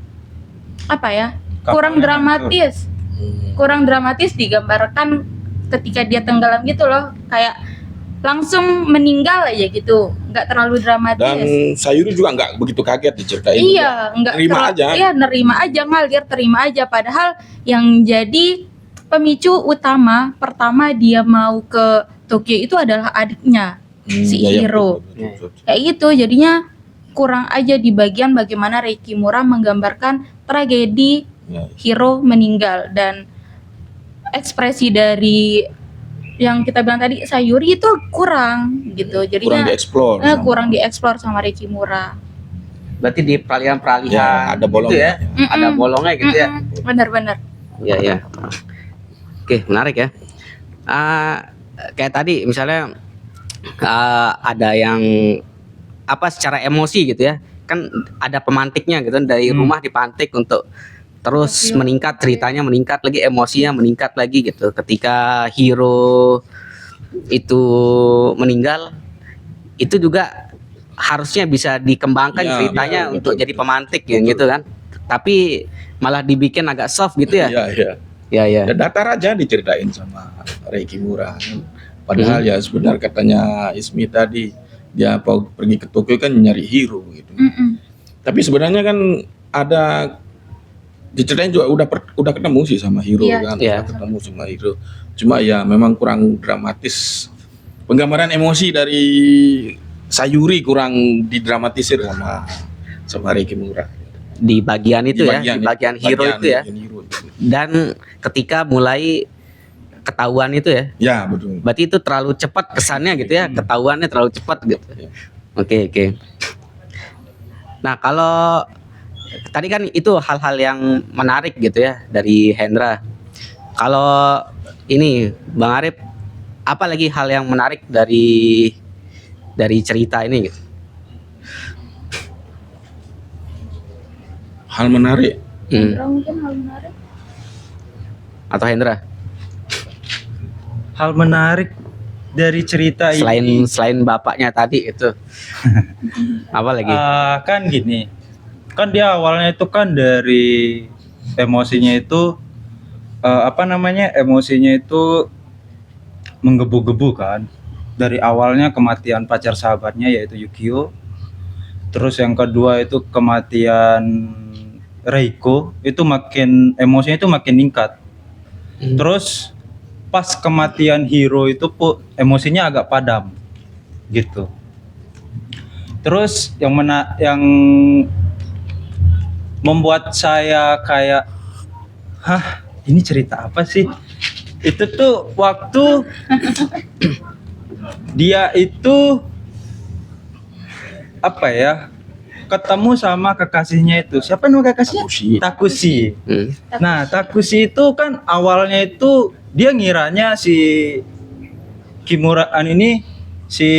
apa ya? Kurang dramatis. Kurang dramatis digambarkan ketika dia tenggelam gitu loh, kayak langsung meninggal aja gitu, nggak terlalu dramatis. Dan Sayuri juga nggak begitu kaget diceritain. Iya, nggak nerima aja. Iya, nerima aja, ngalir, terima aja. Padahal yang jadi pemicu utama pertama dia mau ke Tokyo itu adalah adiknya, si iya, Hiro. betul. Kayak gitu, jadinya kurang aja di bagian bagaimana Rei Kimura menggambarkan tragedi Ya. Hiro meninggal, dan ekspresi dari yang kita bilang tadi Sayuri itu kurang gitu. Jadinya kurang dieksplor sama Rei Kimura. Berarti di peralihan-peralihan Ya, ada bolong gitu ya. Ada bolongnya gitu ya. Benar-benar. Iya, iya. Oke, menarik ya. Kayak tadi misalnya ada yang apa secara emosi gitu ya. Kan ada pemantiknya gitu, dari rumah dipantik untuk terus meningkat, ceritanya meningkat lagi, emosinya meningkat lagi gitu. Ketika Hiro itu meninggal, itu juga harusnya bisa dikembangkan Ya, ceritanya betul, untuk betul, jadi pemantik gitu kan. Tapi malah dibikin agak soft gitu ya. Iya, iya. Ya, ya. Ya, datar aja diceritain sama Rei Kimura. Padahal ya sebenarnya katanya Ismi tadi dia pergi ke Tokyo kan nyari Hiro gitu. Tapi sebenarnya kan ada diceritain juga udah ketemu sih sama Hiro kan. Iya. Udah ketemu sama Hiro. Cuma ya memang kurang dramatis. Penggambaran emosi dari Sayuri kurang didramatisir sama Rei Kimura. Di bagian itu di bagian Hiro itu ya. Dan ketika mulai ketahuan itu ya. Ya, betul. Berarti itu terlalu cepat kesannya gitu ya, ketahuannya terlalu cepat gitu. Oke. Nah, kalau tadi kan itu hal-hal yang menarik gitu ya dari Hendra. Kalau ini Bang Arif, apa lagi hal yang menarik dari cerita ini gitu? Hal menarik. Mungkin hal menarik. Atau Hendra? Hal menarik dari cerita ini Selain bapaknya tadi itu. Apa lagi? Kan gini. Kan dia awalnya itu kan dari emosinya itu emosinya itu menggebu-gebu kan. Dari awalnya kematian pacar sahabatnya yaitu Yukio. Terus yang kedua itu kematian Reiko, itu emosinya itu makin meningkat. Terus pas kematian Hiro itu emosinya agak padam gitu. Terus yang membuat saya kayak ini cerita apa sih? Itu tuh waktu dia itu apa ya? Ketemu sama kekasihnya itu. Siapa nama kekasihnya? Takushi. Hmm. Nah, Takushi itu kan awalnya itu dia ngiranya si Kimuraan ini, si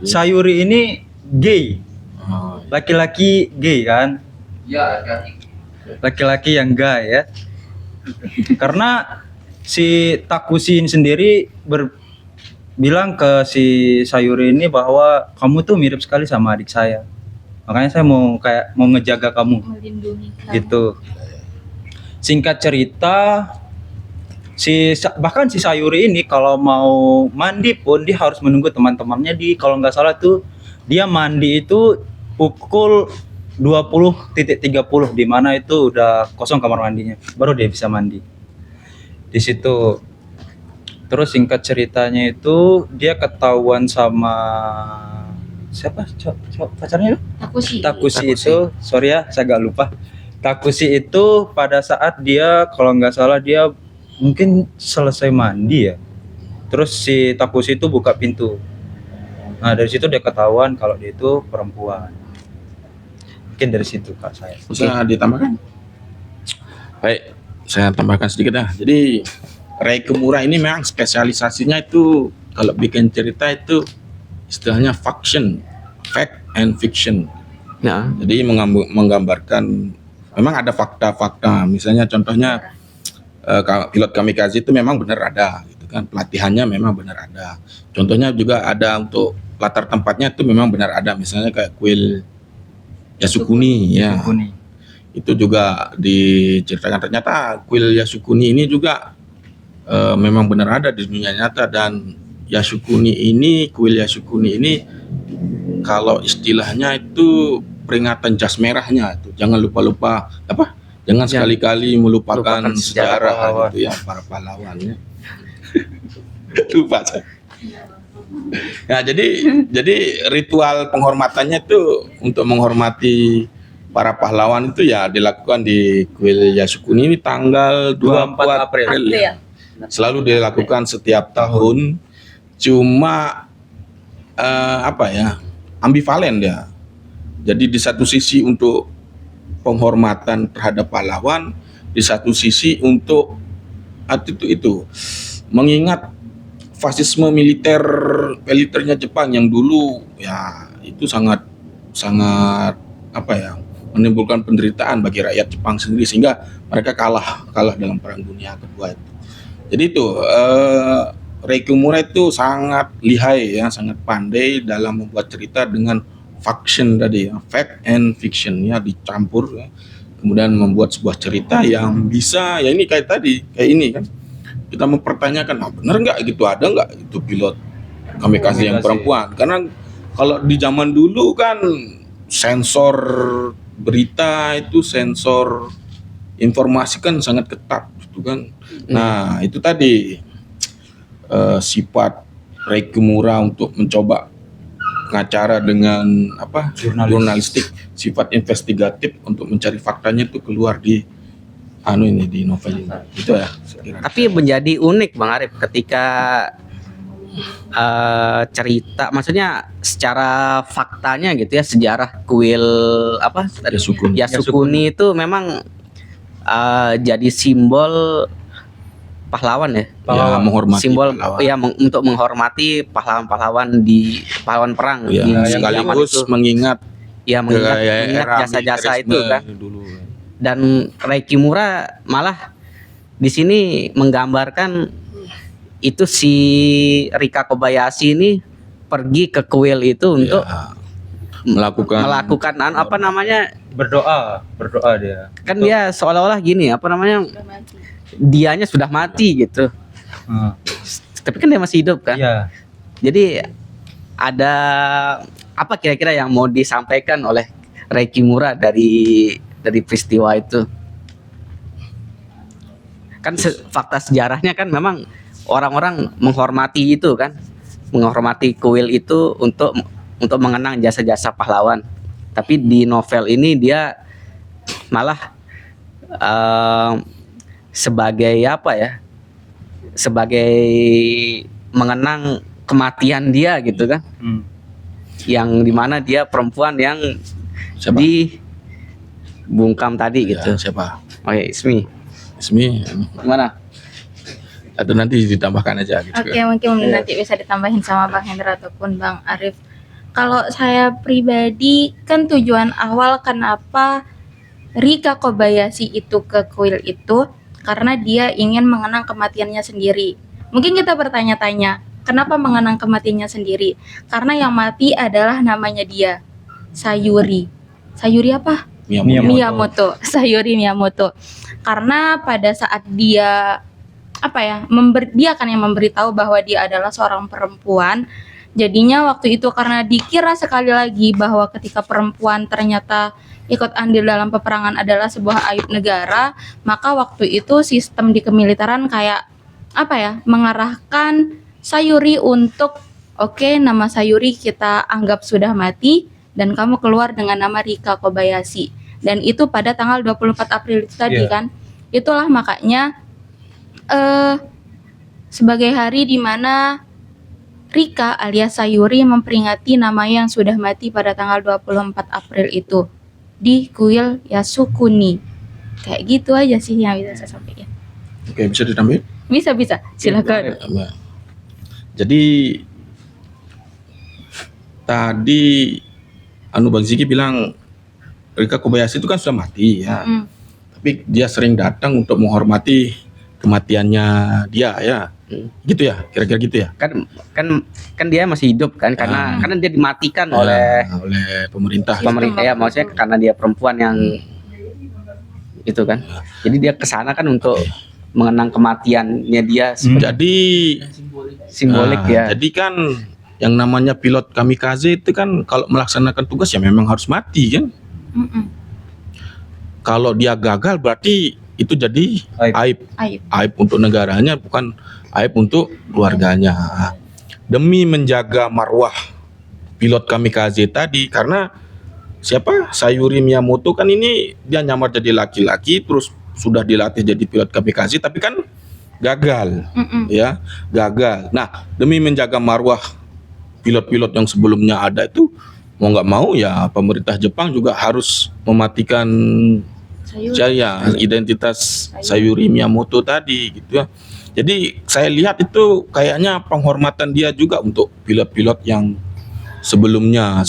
Sayuri ini gay, Oh, laki-laki gay kan, laki-laki yang gay ya. Karena si Takushi ini sendiri bilang ke si Sayuri ini bahwa kamu tuh mirip sekali sama adik saya. Makanya saya mau ngejaga kamu Melindungi kamu. gitu. Singkat cerita, bahkan si Sayuri ini kalau mau mandi pun dia harus menunggu teman-temannya kalau nggak salah tuh dia mandi itu pukul 20.30 di mana itu udah kosong kamar mandinya, baru dia bisa mandi di situ. Terus singkat ceritanya itu dia ketahuan sama siapa pacarnya itu? Takushi itu, sorry ya saya agak lupa. Takushi itu pada saat dia kalau nggak salah dia mungkin selesai mandi ya. Terus si Takushi itu buka pintu. Nah dari situ dia ketahuan kalau dia itu perempuan. Mungkin dari situ Kak saya. bisa ditambahkan? Baik, saya tambahkan sedikit ya. Jadi Rei Kimura ini memang spesialisasinya itu kalau bikin cerita itu istilahnya fact and fiction. Nah, Jadi menggambarkan memang ada fakta-fakta. Misalnya contohnya pilot kamikaze itu memang benar ada, gitu kan. Pelatihannya memang benar ada. Contohnya juga ada untuk latar tempatnya itu memang benar ada. Misalnya kayak kuil Yasukuni, ya. Kuni. Itu juga diceritakan ternyata kuil Yasukuni ini juga memang benar ada di dunia nyata. Dan kuil Yasukuni ini kalau istilahnya itu peringatan jas merahnya itu jangan lupa jangan sekali-kali melupakan Lupakan sejarah sejarah pahlawan. gitu ya, para pahlawannya. Lupa saya. Ya, jadi ritual penghormatannya itu untuk menghormati para pahlawan itu ya dilakukan di kuil Yasukuni ini tanggal 24 April. Ya. Selalu dilakukan setiap tahun. Cuma ambivalen ya. Jadi di satu sisi untuk penghormatan terhadap pahlawan, di satu sisi untuk itu mengingat militernya Jepang yang dulu ya itu sangat menimbulkan penderitaan bagi rakyat Jepang sendiri sehingga mereka kalah dalam Perang Dunia Kedua itu. Jadi itu Rei Kimura itu sangat lihai ya, sangat pandai dalam membuat cerita dengan fact and fiction ya dicampur ya. Kemudian membuat sebuah cerita yang bisa ya ini kayak ini kan kita mempertanyakan benar nggak gitu, ada nggak itu pilot kamikaze yang perempuan, karena kalau di zaman dulu kan sensor berita itu sensor informasi kan sangat ketat gitu kan. Nah itu tadi sifat Rei Kimura untuk mencoba pengacara dengan jurnalistik, sifat investigatif untuk mencari faktanya itu keluar di di novel ini. Itu ya. tapi menjadi unik Bang Arif ketika cerita, maksudnya secara faktanya gitu ya, sejarah kuil Yasukuni itu memang jadi simbol pahlawan ya. Ya, menghormati Simbol pahlawan. ya untuk menghormati pahlawan-pahlawan di pahlawan perang Ya, di zaman sekaligus itu. mengingat Ya mengingat era jasa-jasa itu militerisme kan. dulu. Dan Rei Kimura malah di sini menggambarkan itu si Rika Kobayashi ini pergi ke kuil itu untuk melakukan berdoa dia. kan dia seolah-olah gini dianya sudah mati gitu. Tapi kan dia masih hidup kan. Iya. Jadi ada apa kira-kira yang mau disampaikan oleh Rei Kimura dari peristiwa itu? Kan fakta sejarahnya kan memang orang-orang menghormati itu kan, menghormati kuil itu untuk mengenang jasa-jasa pahlawan. Tapi di novel ini dia malah sebagai sebagai mengenang kematian dia gitu kan, yang dimana dia perempuan yang Siapa? dibungkam tadi Ya, gitu. siapa? Oke, Ismi, Ismi gimana? atau nanti ditambahkan aja gitu. Oke, mungkin nanti bisa ditambahin sama Bang Hendra ataupun Bang Arif. Kalau saya pribadi, kan tujuan awal kenapa Rika Kobayashi itu ke kuil itu karena dia ingin mengenang kematiannya sendiri. Mungkin kita bertanya-tanya, kenapa mengenang kematiannya sendiri? Karena yang mati adalah namanya dia, Sayuri. Sayuri apa? Miyamoto. Sayuri Miyamoto. Karena pada saat dia dia kan yang memberitahu bahwa dia adalah seorang perempuan. Jadinya waktu itu karena dikira sekali lagi bahwa ketika perempuan ternyata ikut andil dalam peperangan adalah sebuah aib negara, maka waktu itu sistem di kemiliteran kayak mengarahkan Sayuri untuk oke, nama Sayuri kita anggap sudah mati dan kamu keluar dengan nama Rika Kobayashi. Dan itu pada tanggal 24 April itu tadi kan. Itulah makanya sebagai hari di mana Rika alias Sayuri memperingati nama yang sudah mati pada tanggal 24 April itu di kuil Yasukuni. Kayak gitu aja sih yang bisa saya sampaikan. Oke, bisa ditambahin? Bisa, silakan. Jadi tadi Bang Ziki bilang Rika Kobayashi itu kan sudah mati ya. Tapi dia sering datang untuk menghormati kematiannya dia ya. Gitu ya, kira-kira gitu ya. Kan dia masih hidup kan karena dia dimatikan oleh pemerintah. pemerintah ya, maksudnya karena dia perempuan yang itu kan. Jadi dia kesana kan untuk mengenang kematiannya dia. Jadi Simbolik ya. Jadi kan yang namanya pilot kamikaze itu kan kalau melaksanakan tugas ya memang harus mati kan. Kalau dia gagal berarti itu jadi aib untuk negaranya, bukan aib untuk keluarganya. Demi menjaga marwah pilot kamikaze tadi, karena Sayuri Miyamoto kan ini dia nyamar jadi laki-laki terus sudah dilatih jadi pilot kamikaze tapi kan gagal. Ya, gagal. Nah, demi menjaga marwah pilot-pilot yang sebelumnya ada itu, mau nggak mau ya pemerintah Jepang juga harus mematikan identitas Sayuri Miyamoto tadi gitu ya. Jadi saya lihat itu kayaknya penghormatan dia juga untuk pilot-pilot yang sebelumnya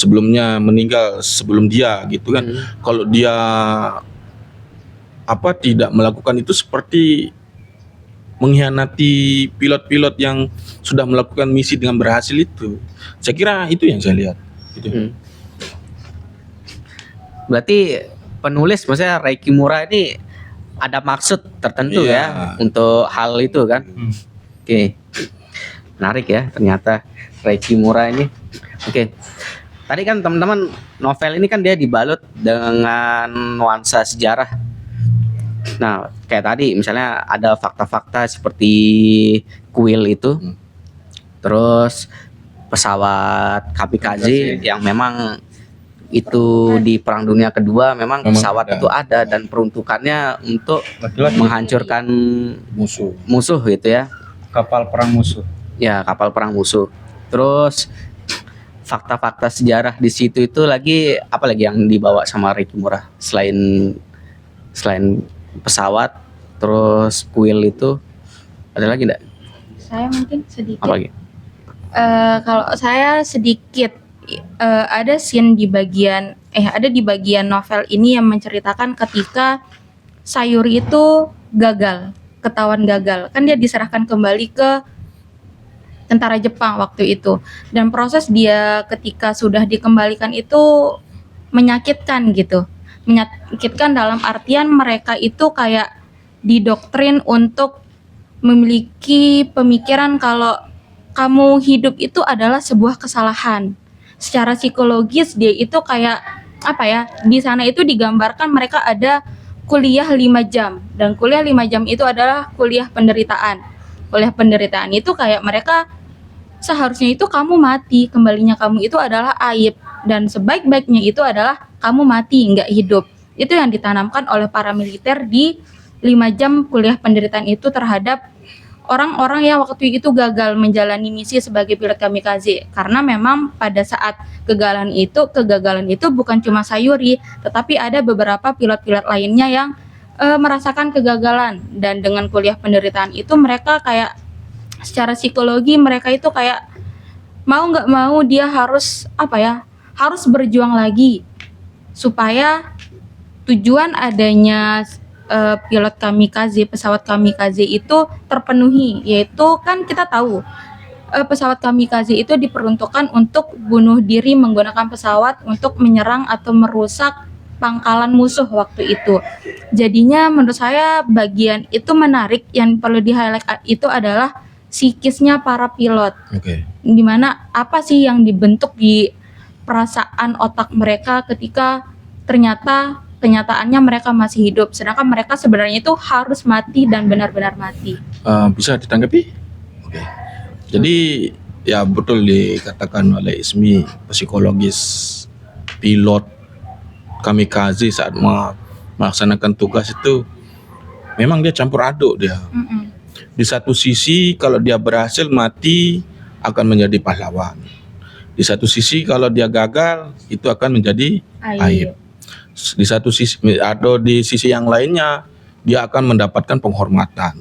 meninggal sebelum dia gitu kan. Kalau dia tidak melakukan itu seperti mengkhianati pilot-pilot yang sudah melakukan misi dengan berhasil itu. Saya kira itu yang saya lihat gitu. Berarti penulis maksudnya Rei Kimura ini ada maksud tertentu ya untuk hal itu kan. Oke. Menarik ya ternyata Rei Kimura ini. Oke. Tadi kan teman-teman novel ini kan dia dibalut dengan nuansa sejarah. Nah, kayak tadi misalnya ada fakta-fakta seperti kuil itu. Terus pesawat kamikaze yang memang itu di Perang Dunia Kedua memang pesawat itu ada dan peruntukannya untuk menghancurkan musuh gitu ya. Kapal perang musuh. Ya, kapal perang musuh. Terus fakta-fakta sejarah di situ itu lagi apa lagi yang dibawa sama Rei Kimura selain pesawat terus kuil itu ada lagi enggak? Saya mungkin sedikit. Apa lagi? Kalau saya sedikit ada scene di bagian novel ini yang menceritakan ketika Sayuri itu ketahuan gagal. Kan dia diserahkan kembali ke tentara Jepang waktu itu. Dan proses dia ketika sudah dikembalikan itu menyakitkan gitu. Menyakitkan dalam artian mereka itu kayak didoktrin untuk memiliki pemikiran kalau kamu hidup itu adalah sebuah kesalahan. Secara psikologis dia itu kayak di sana itu digambarkan mereka ada kuliah 5 jam dan kuliah 5 jam itu adalah kuliah penderitaan. Kuliah penderitaan itu kayak mereka seharusnya itu kamu mati, kembalinya kamu itu adalah aib dan sebaik-baiknya itu adalah kamu mati nggak hidup. Itu yang ditanamkan oleh para militer di 5 jam kuliah penderitaan itu terhadap orang-orang yang waktu itu gagal menjalani misi sebagai pilot kamikaze, karena memang pada saat kegagalan itu bukan cuma Sayuri, tetapi ada beberapa pilot-pilot lainnya yang merasakan kegagalan, dan dengan kuliah penderitaan itu mereka kayak secara psikologi mereka itu kayak mau nggak mau dia harus harus berjuang lagi supaya tujuan adanya pilot kamikaze, pesawat kamikaze itu terpenuhi, yaitu kan kita tahu pesawat kamikaze itu diperuntukkan untuk bunuh diri menggunakan pesawat untuk menyerang atau merusak pangkalan musuh waktu itu. Jadinya menurut saya bagian itu menarik, yang perlu di-highlight itu adalah psikisnya para pilot. Oke. Dimana apa sih yang dibentuk di perasaan otak mereka ketika ternyata kenyataannya mereka masih hidup, sedangkan mereka sebenarnya itu harus mati dan benar-benar mati. Bisa ditanggapi? Oke. Jadi ya betul dikatakan oleh Ismi, psikologis pilot kamikaze saat melaksanakan tugas itu memang dia campur aduk dia. Di satu sisi kalau dia berhasil mati akan menjadi pahlawan. Di satu sisi kalau dia gagal itu akan menjadi aib. Di satu sisi atau di sisi yang lainnya dia akan mendapatkan penghormatan.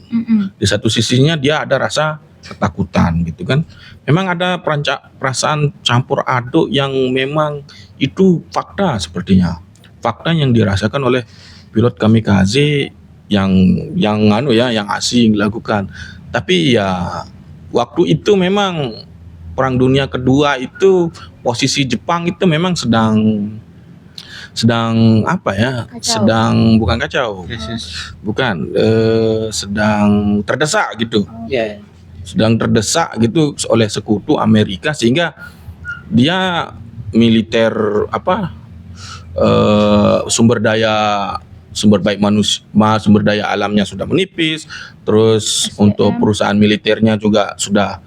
Di satu sisinya dia ada rasa ketakutan gitu kan. Memang ada perasaan campur aduk yang memang itu fakta sepertinya. Fakta yang dirasakan oleh pilot kamikaze yang asing dilakukan. Tapi ya waktu itu memang Perang Dunia Kedua itu posisi Jepang itu memang sedang bukan kacau, sedang terdesak gitu. Sedang terdesak gitu oleh sekutu Amerika, sehingga dia militer sumber daya alamnya sudah menipis, terus untuk perusahaan militernya juga sudah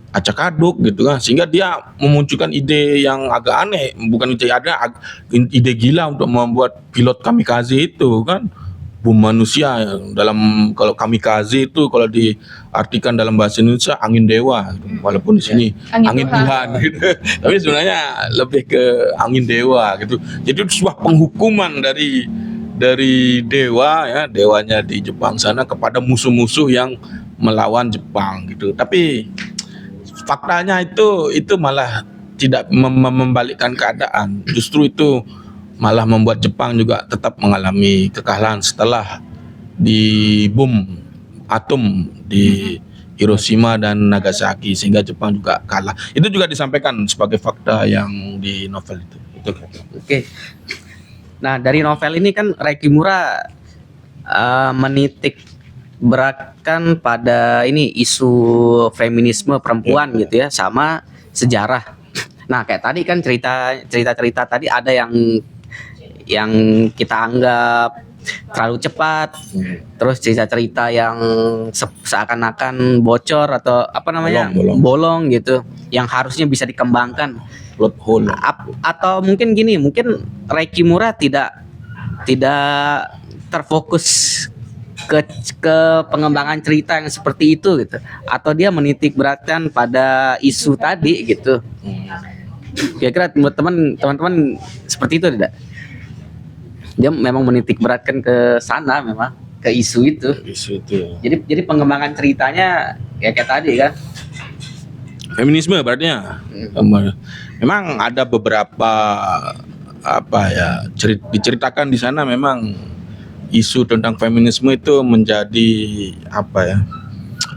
acak aduk gitu kan, sehingga dia memunculkan ide yang agak aneh, bukan ide gila untuk membuat pilot kamikaze itu kan, bom manusia. Kalau kamikaze itu kalau diartikan dalam bahasa Indonesia angin dewa gitu. Walaupun di sini angin Tuhan gitu. Tapi sebenarnya lebih ke angin dewa gitu. Jadi itu sebuah penghukuman dari dewa ya, dewanya di Jepang sana kepada musuh-musuh yang melawan Jepang gitu. Tapi faktanya itu malah tidak membalikkan keadaan. Justru itu malah membuat Jepang juga tetap mengalami kekalahan setelah di bom atom di Hiroshima dan Nagasaki, sehingga Jepang juga kalah. Itu juga disampaikan sebagai fakta yang di novel itu. Oke. Nah, dari novel ini kan Rai Kimura menitik beratkan pada ini isu feminisme perempuan gitu ya, sama sejarah. Nah, kayak tadi kan cerita tadi ada yang kita anggap terlalu cepat, terus cerita yang seakan-akan bocor atau bolong gitu, yang harusnya bisa dikembangkan. Plot hole. Atau mungkin gini, mungkin Rai Kimura tidak terfokus ke pengembangan cerita yang seperti itu gitu, atau dia menitik beratkan pada isu tadi gitu. Kira-kira buat teman-teman seperti itu tidak? Dia memang menitik beratkan ke sana, memang ke isu itu. Jadi pengembangan ceritanya ya kayak tadi kan. Feminisme berarti ya. Memang ada beberapa diceritakan di sana, memang isu tentang feminisme itu menjadi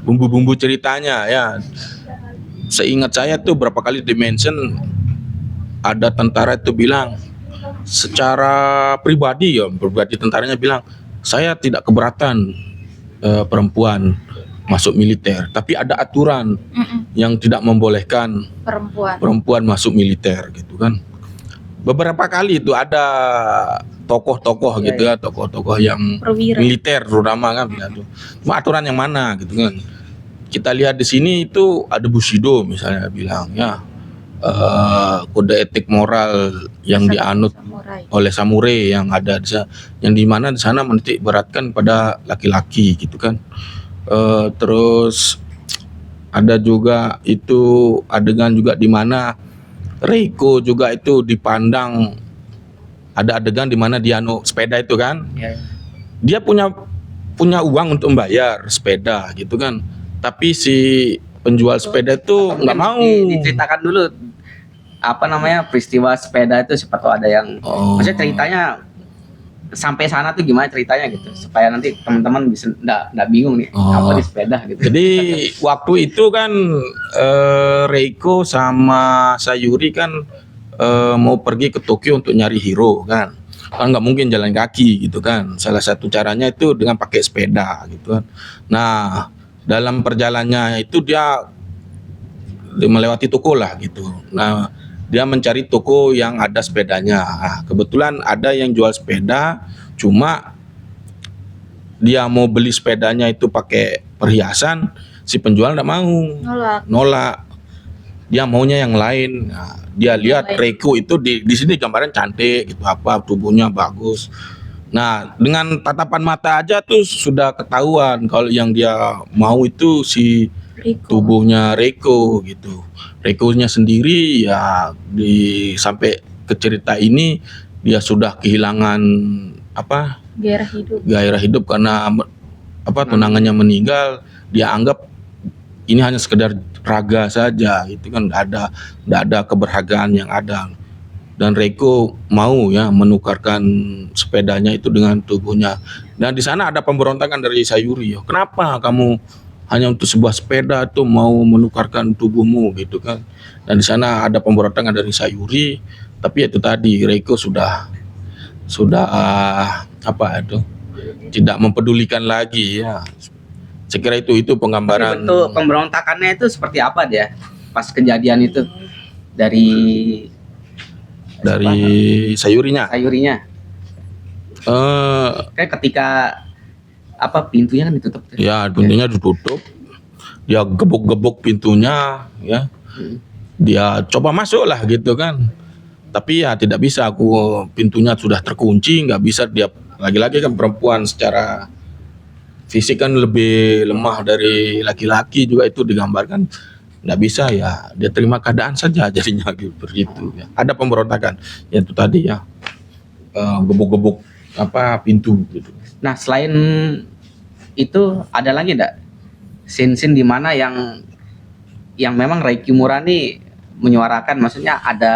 bumbu-bumbu ceritanya ya. Seingat saya tuh berapa kali dimention, ada tentara itu bilang secara pribadi tentaranya bilang, saya tidak keberatan perempuan masuk militer, tapi ada aturan yang tidak membolehkan perempuan masuk militer gitu kan. Beberapa kali itu ada tokoh-tokoh gitu ya, tokoh-tokoh yang Perwira. militer terutama kan gitu. Cuma aturan yang mana gitu kan. Kita lihat di sini itu ada Bushido misalnya bilang ya, kode etik moral yang dianut oleh samurai yang ada yang di mana di sana menitik beratkan pada laki-laki gitu kan. Terus ada juga itu adegan juga di mana Reiko juga itu dipandang, ada adegan di mana dia sepeda itu kan, Ya. dia punya uang untuk membayar sepeda gitu kan, tapi si penjual sepeda itu nggak Mungkin mau. diceritakan dulu apa namanya peristiwa sepeda itu, siapa tahu ada yang maksudnya ceritanya sampai sana tuh gimana ceritanya gitu, supaya nanti teman-teman bisa nggak bingung nih apa di sepeda gitu. Jadi waktu itu kan Reiko sama Sayuri kan mau pergi ke Tokyo untuk nyari hero kan nggak mungkin jalan kaki gitu kan. Salah satu caranya itu dengan pakai sepeda gitu kan. Nah dalam perjalanannya itu dia melewati toko lah gitu. Nah dia mencari toko yang ada sepedanya. Nah, kebetulan ada yang jual sepeda, cuma dia mau beli sepedanya itu pakai perhiasan, si penjual nggak mau, nolak. Dia maunya yang lain. Nah, dia lihat Reiko itu di sini gambaran cantik gitu, apa tubuhnya bagus. Nah dengan tatapan mata aja tuh sudah ketahuan kalau yang dia mau itu si tubuhnya Reiko gitu. Reiko-nya sendiri ya sampai ke cerita ini dia sudah kehilangan apa gairah hidup karena tunangannya meninggal. Dia anggap ini hanya sekedar raga saja, itu kan nggak ada keberhargaan yang ada. Dan Reiko mau ya menukarkan sepedanya itu dengan tubuhnya. Dan di sana ada pemberontakan dari Sayuri. Kenapa kamu hanya untuk sebuah sepeda itu mau menukarkan tubuhmu gitu kan? Dan di sana ada pemberontakan dari Sayuri. Tapi itu tadi Reiko sudah tidak mempedulikan lagi ya. Saya kira itu penggambaran. Bentuk pemberontakannya itu seperti apa dia pas kejadian itu dari Sayurinya. Kayak ketika pintunya kan ditutup. Ya pintunya ditutup. Dia gebuk-gebuk pintunya ya. Dia coba masuk lah gitu kan. Tapi ya tidak bisa, pintunya sudah terkunci, nggak bisa dia. Lagi-lagi kan perempuan secara fisik kan lebih lemah dari laki-laki juga, itu digambarkan nggak bisa ya, dia terima keadaan saja jadinya begitu ya. Ada pemberontakan ya itu tadi ya, gebuk-gebuk pintu gitu. Nah selain itu ada lagi enggak scene-scene di mana yang memang Reiki Murani menyuarakan, maksudnya ada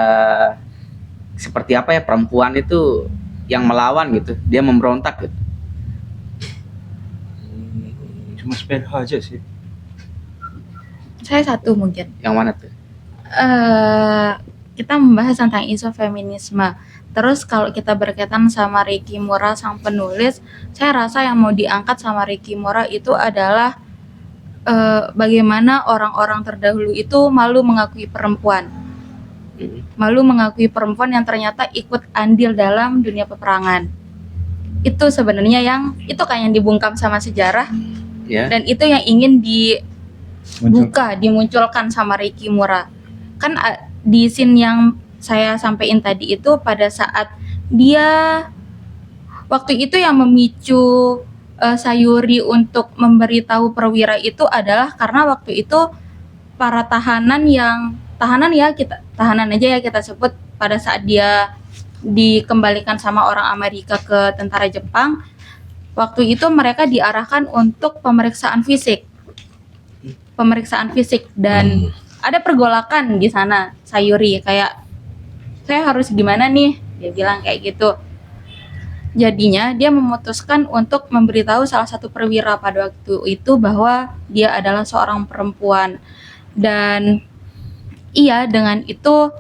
seperti apa ya, perempuan itu yang melawan gitu, dia memberontak gitu. Cuma sepeda aja sih. Saya satu mungkin. Yang mana tuh? Kita membahas tentang isu feminisme. Terus kalau kita berkaitan sama Reiki Mura sang penulis, saya rasa yang mau diangkat sama Reiki Mura itu adalah bagaimana orang-orang terdahulu itu malu mengakui perempuan. Malu mengakui perempuan yang ternyata ikut andil dalam dunia peperangan. Itu sebenarnya itu kan yang dibungkam sama sejarah. Ya. Dan itu yang ingin dimunculkan sama Reiki Mura. Kan di scene yang saya sampaikan tadi itu pada saat dia waktu itu yang memicu Sayuri untuk memberitahu perwira itu adalah karena waktu itu para tahanan aja ya kita sebut, pada saat dia dikembalikan sama orang Amerika ke tentara Jepang, waktu itu mereka diarahkan untuk pemeriksaan fisik dan ada pergolakan di sana. Sayuri kayak, saya harus gimana nih, dia bilang kayak gitu. Jadinya dia memutuskan untuk memberitahu salah satu perwira pada waktu itu bahwa dia adalah seorang perempuan. Dan dengan itu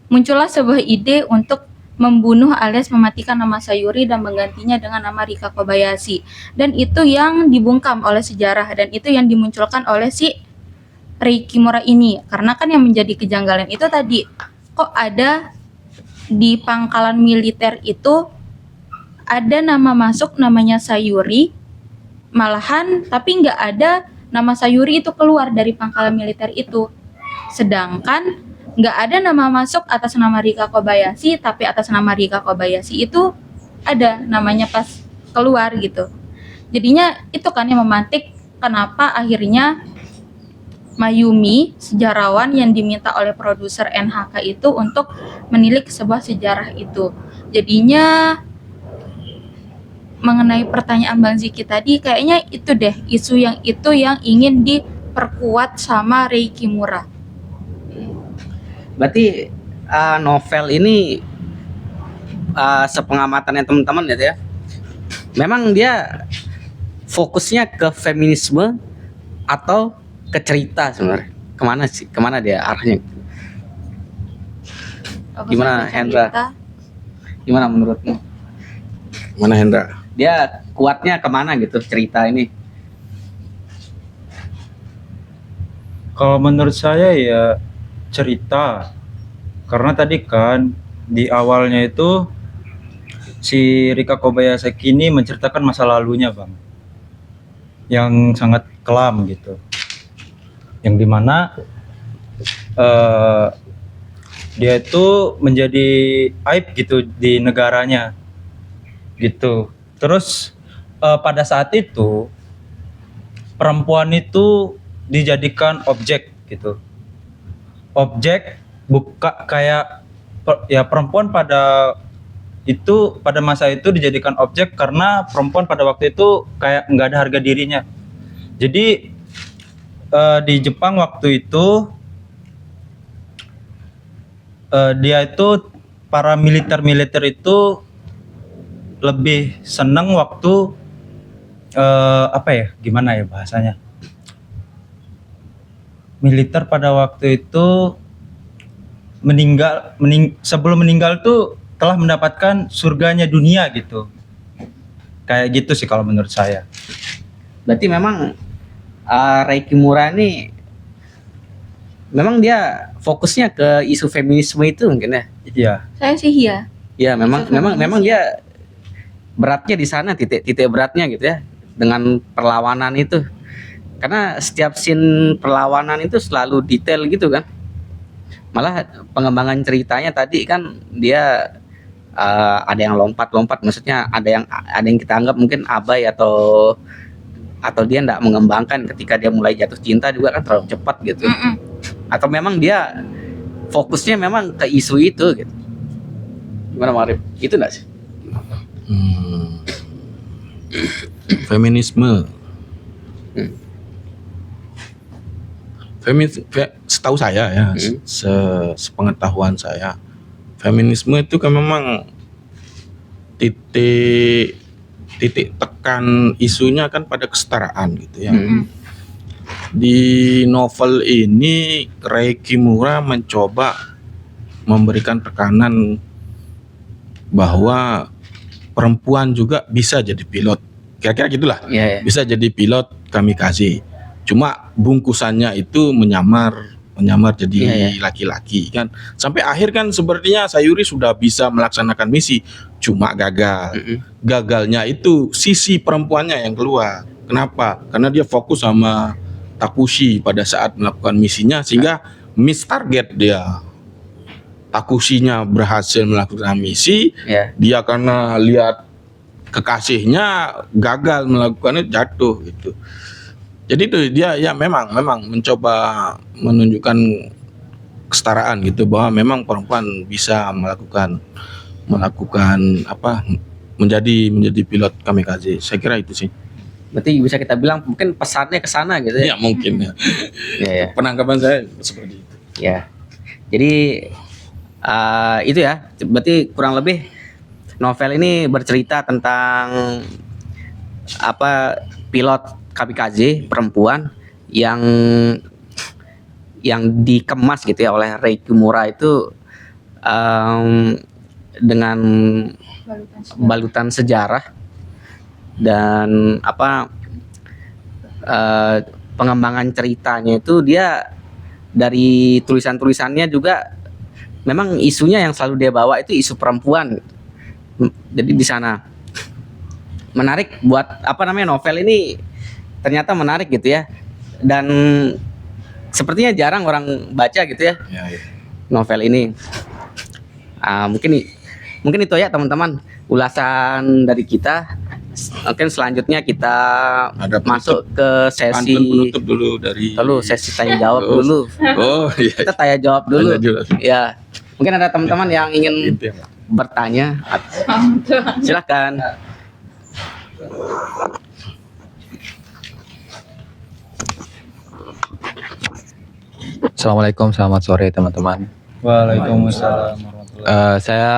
muncullah sebuah ide untuk membunuh alias mematikan nama Sayuri dan menggantinya dengan nama Rika Kobayashi. Dan itu yang dibungkam oleh sejarah, dan itu yang dimunculkan oleh si Reiki Mura ini. Karena kan yang menjadi kejanggalan itu tadi, kok ada di pangkalan militer itu ada nama masuk namanya Sayuri, malahan tapi nggak ada nama Sayuri itu keluar dari pangkalan militer itu. Sedangkan nggak ada nama masuk atas nama Rika Kobayashi, tapi atas nama Rika Kobayashi itu ada namanya pas keluar gitu. Jadinya itu kan yang memantik kenapa akhirnya Mayumi, sejarawan yang diminta oleh produser NHK itu untuk menilik sebuah sejarah itu. Jadinya mengenai pertanyaan Bang Ziki tadi, kayaknya itu deh isu yang ingin diperkuat sama Rei Kimura. Berarti novel ini sepengamatannya teman-teman gitu ya. Memang dia fokusnya ke feminisme atau ke cerita sebenarnya. Kemana sih? Kemana dia arahnya? Fokusnya Gimana, ke Hendra? cerita. Gimana menurutmu? Mana Hendra? Dia kuatnya kemana gitu cerita ini? Kalau menurut saya ya cerita, karena tadi kan di awalnya itu si Rika Kobayasaki ini menceritakan masa lalunya Bang, yang sangat kelam gitu, yang dimana dia itu menjadi aib gitu di negaranya gitu. Terus pada saat itu perempuan itu dijadikan objek gitu, objek, buka kayak ya perempuan pada masa itu dijadikan objek karena perempuan pada waktu itu kayak nggak ada harga dirinya. Jadi di Jepang waktu itu dia itu para militer itu lebih seneng waktu apa ya, gimana ya bahasanya, militer pada waktu itu sebelum meninggal tuh telah mendapatkan surganya dunia gitu, kayak gitu sih kalau menurut saya. Berarti memang Rei Kimura ini memang dia fokusnya ke isu feminisme itu mungkin ya. Iya. Saya sih iya. Ya memang Isu feminisme. dia beratnya di sana, titik beratnya gitu ya, dengan perlawanan itu. Karena setiap scene perlawanan itu selalu detail gitu kan. Malah pengembangan ceritanya tadi kan dia ada yang lompat-lompat, maksudnya ada yang kita anggap mungkin abai atau dia tidak mengembangkan ketika dia mulai jatuh cinta juga kan terlalu cepat gitu. Atau memang dia fokusnya memang ke isu itu gitu. Gimana Marif? Itu enggak sih? Feminisme. Setahu saya ya, sepengetahuan saya, feminisme itu kan memang titik tekan isunya kan pada kesetaraan gitu ya. Di novel ini Rei Kimura mencoba memberikan tekanan bahwa perempuan juga bisa jadi pilot, kira-kira gitulah. Iya. Bisa jadi pilot kamikaze. Cuma bungkusannya itu menyamar jadi laki-laki kan. Sampai akhir kan sepertinya Sayuri sudah bisa melaksanakan misi, cuma gagal. Gagalnya itu sisi perempuannya yang keluar. Kenapa? Karena dia fokus sama Takushi pada saat melakukan misinya, sehingga miss target dia. Takushinya berhasil melakukan misi, dia karena lihat kekasihnya gagal melakukannya, jatuh gitu. Jadi itu dia ya memang mencoba menunjukkan kesetaraan gitu, bahwa memang perempuan bisa melakukan apa, menjadi pilot kamikaze. Saya kira itu sih. Berarti bisa kita bilang mungkin pesannya ke sana gitu ya. Ya mungkin ya. Ya. Penangkapan saya seperti itu. Ya. Jadi itu ya. Berarti kurang lebih novel ini bercerita tentang apa, pilot kamikaze perempuan yang dikemas gitu ya oleh Rei Kimura itu dengan balutan sejarah dan apa, pengembangan ceritanya itu dia dari tulisannya juga memang isunya yang selalu dia bawa itu isu perempuan. Jadi di sana menarik buat apa namanya, novel ini ternyata menarik gitu ya, dan sepertinya jarang orang baca gitu ya, novel ini. Mungkin itu ya teman-teman ulasan dari kita. Mungkin selanjutnya kita Ada masuk ke sesi pantun penutup dulu dari. sesi tanya jawab Oh. dulu. Oh iya. Kita tanya jawab dulu. Tanya dulu. Ya. Mungkin ada teman-teman yang ingin Itu ya. bertanya. Silakan. Assalamualaikum, selamat sore teman-teman. Waalaikumsalam warahmatullahi Saya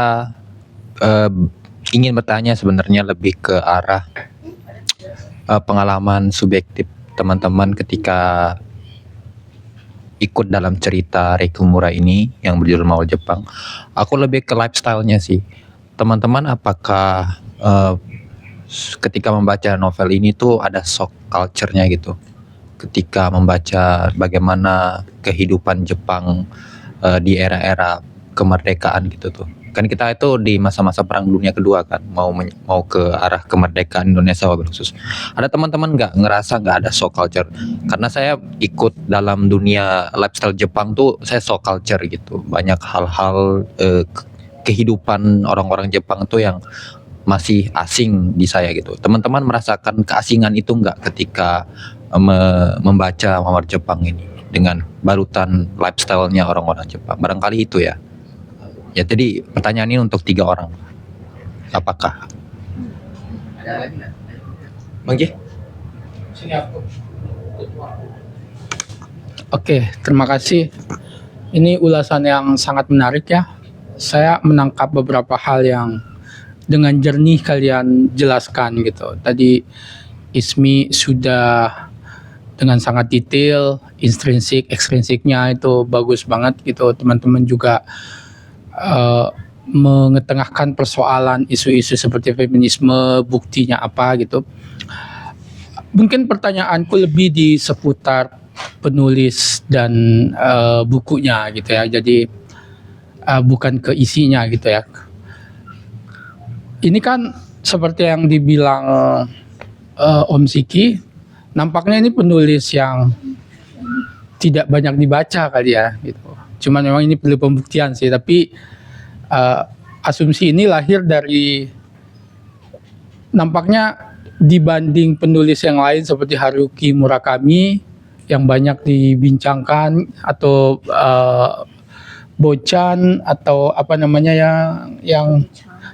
ingin bertanya sebenarnya lebih ke arah pengalaman subjektif teman-teman ketika ikut dalam cerita Rekumura ini yang berjudul Mawar Jepang. Aku lebih ke lifestyle-nya sih. Teman-teman apakah ketika membaca novel ini tuh ada shock culture-nya gitu? Ketika membaca bagaimana kehidupan Jepang di era-era kemerdekaan gitu tuh. Kan kita itu di masa-masa Perang Dunia Kedua kan, mau ke arah kemerdekaan Indonesia wabil khusus. Ada teman-teman ngerasa nggak ada shock culture? Karena saya ikut dalam dunia lifestyle Jepang tuh, saya shock culture gitu. Banyak hal-hal kehidupan orang-orang Jepang tuh yang masih asing di saya gitu. Teman-teman merasakan keasingan itu nggak ketika membaca Mawar Jepang ini dengan barutan lifestyle-nya orang-orang Jepang? Barangkali itu ya. Ya, jadi pertanyaan ini untuk 3 orang. Apakah? Bang J. Oke, terima kasih. Ini ulasan yang sangat menarik ya. Saya menangkap beberapa hal yang dengan jernih kalian jelaskan gitu. Tadi Ismi sudah dengan sangat detail, intrinsik, ekstrinsiknya itu bagus banget gitu. Teman-teman juga mengetengahkan persoalan isu-isu seperti feminisme, buktinya apa gitu. Mungkin pertanyaanku lebih di seputar penulis dan bukunya gitu ya. Jadi bukan ke isinya gitu ya. Ini kan seperti yang dibilang Om Siki, nampaknya ini penulis yang tidak banyak dibaca kali ya gitu. Cuman memang ini perlu pembuktian sih, tapi asumsi ini lahir dari nampaknya dibanding penulis yang lain seperti Haruki Murakami yang banyak dibincangkan, atau Bochan, atau apa namanya yang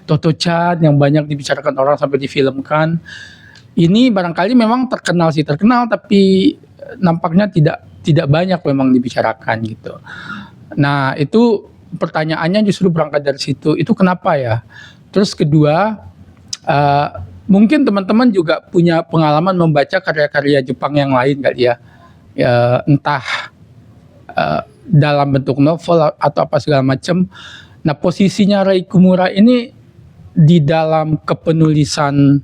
Toto-chan yang banyak dibicarakan orang sampai difilmkan. Ini barangkali memang terkenal, tapi nampaknya tidak banyak memang dibicarakan gitu. Nah, itu pertanyaannya justru berangkat dari situ. Itu kenapa ya? Terus kedua, mungkin teman-teman juga punya pengalaman membaca karya-karya Jepang yang lain kali ya. Entah dalam bentuk novel atau apa segala macam. Nah, posisinya Reikumura ini di dalam kepenulisan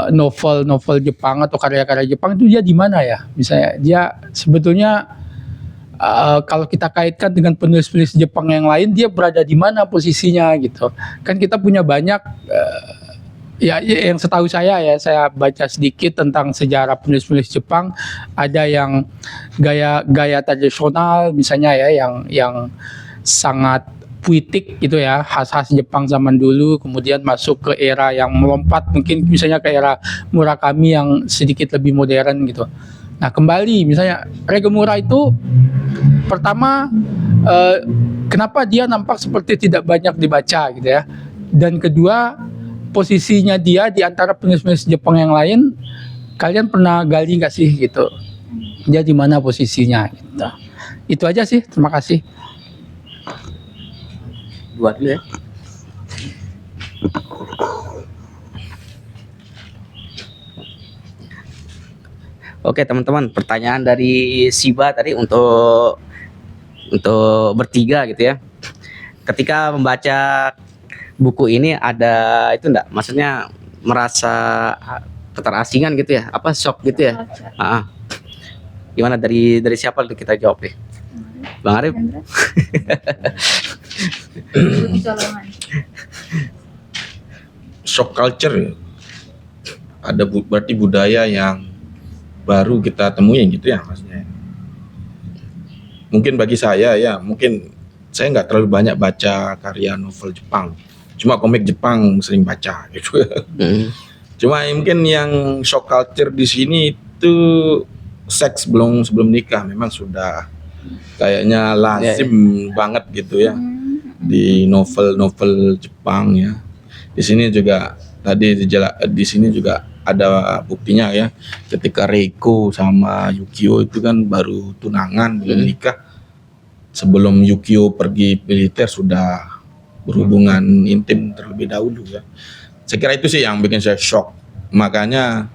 novel-novel Jepang atau karya-karya Jepang itu dia di mana ya? Misalnya dia sebetulnya kalau kita kaitkan dengan penulis-penulis Jepang yang lain, dia berada di mana posisinya gitu. Kan kita punya banyak ya yang setahu saya ya, saya baca sedikit tentang sejarah penulis-penulis Jepang. Ada yang gaya tradisional misalnya ya, yang sangat puitik gitu ya, khas-khas Jepang zaman dulu, kemudian masuk ke era yang melompat, mungkin misalnya ke era Murakami yang sedikit lebih modern gitu. Nah, kembali misalnya Rekumura itu pertama kenapa dia nampak seperti tidak banyak dibaca gitu ya, dan kedua posisinya dia di antara penulis-penulis Jepang yang lain, kalian pernah gali nggak sih gitu, dia di mana posisinya gitu. Itu aja sih, terima kasih. Buat dulu ya. Oke teman-teman, pertanyaan dari Siba tadi untuk bertiga gitu ya. Ketika membaca buku ini ada itu enggak? Maksudnya merasa keterasingan gitu ya? Apa shock gitu ya? Gimana dari siapa tuh kita jawab deh? Bang Arif? Shock culture ada berarti budaya yang baru kita temuin gitu ya maksudnya. Mungkin bagi saya ya, mungkin saya nggak terlalu banyak baca karya novel Jepang, cuma komik Jepang sering baca gitu. Cuma mungkin yang shock culture di sini itu seks sebelum nikah memang sudah kayaknya lazim banget gitu ya di novel-novel Jepang ya. Di sini juga tadi di sini juga ada buktinya ya, ketika Reiko sama Yukio itu kan baru tunangan belum nikah. Sebelum Yukio pergi militer sudah berhubungan intim terlebih dahulu ya. Saya kira itu sih yang bikin saya shock. Makanya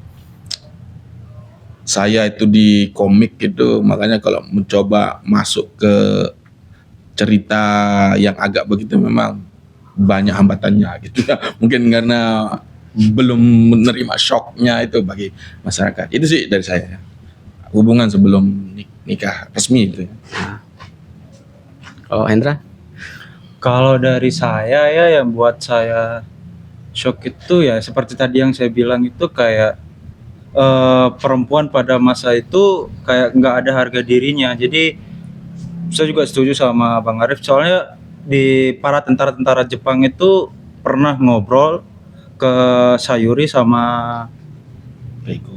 saya itu di komik gitu, makanya kalau mencoba masuk ke cerita yang agak begitu memang banyak hambatannya gitu ya. Mungkin karena belum menerima shocknya itu bagi masyarakat. Itu sih dari saya ya. Hubungan sebelum nikah resmi itu ya. Oh, Hendra? Kalau dari saya ya, yang buat saya shock itu ya seperti tadi yang saya bilang itu kayak perempuan pada masa itu kayak nggak ada harga dirinya. Jadi saya juga setuju sama Bang Arif, soalnya di para tentara-tentara Jepang itu pernah ngobrol ke Sayuri sama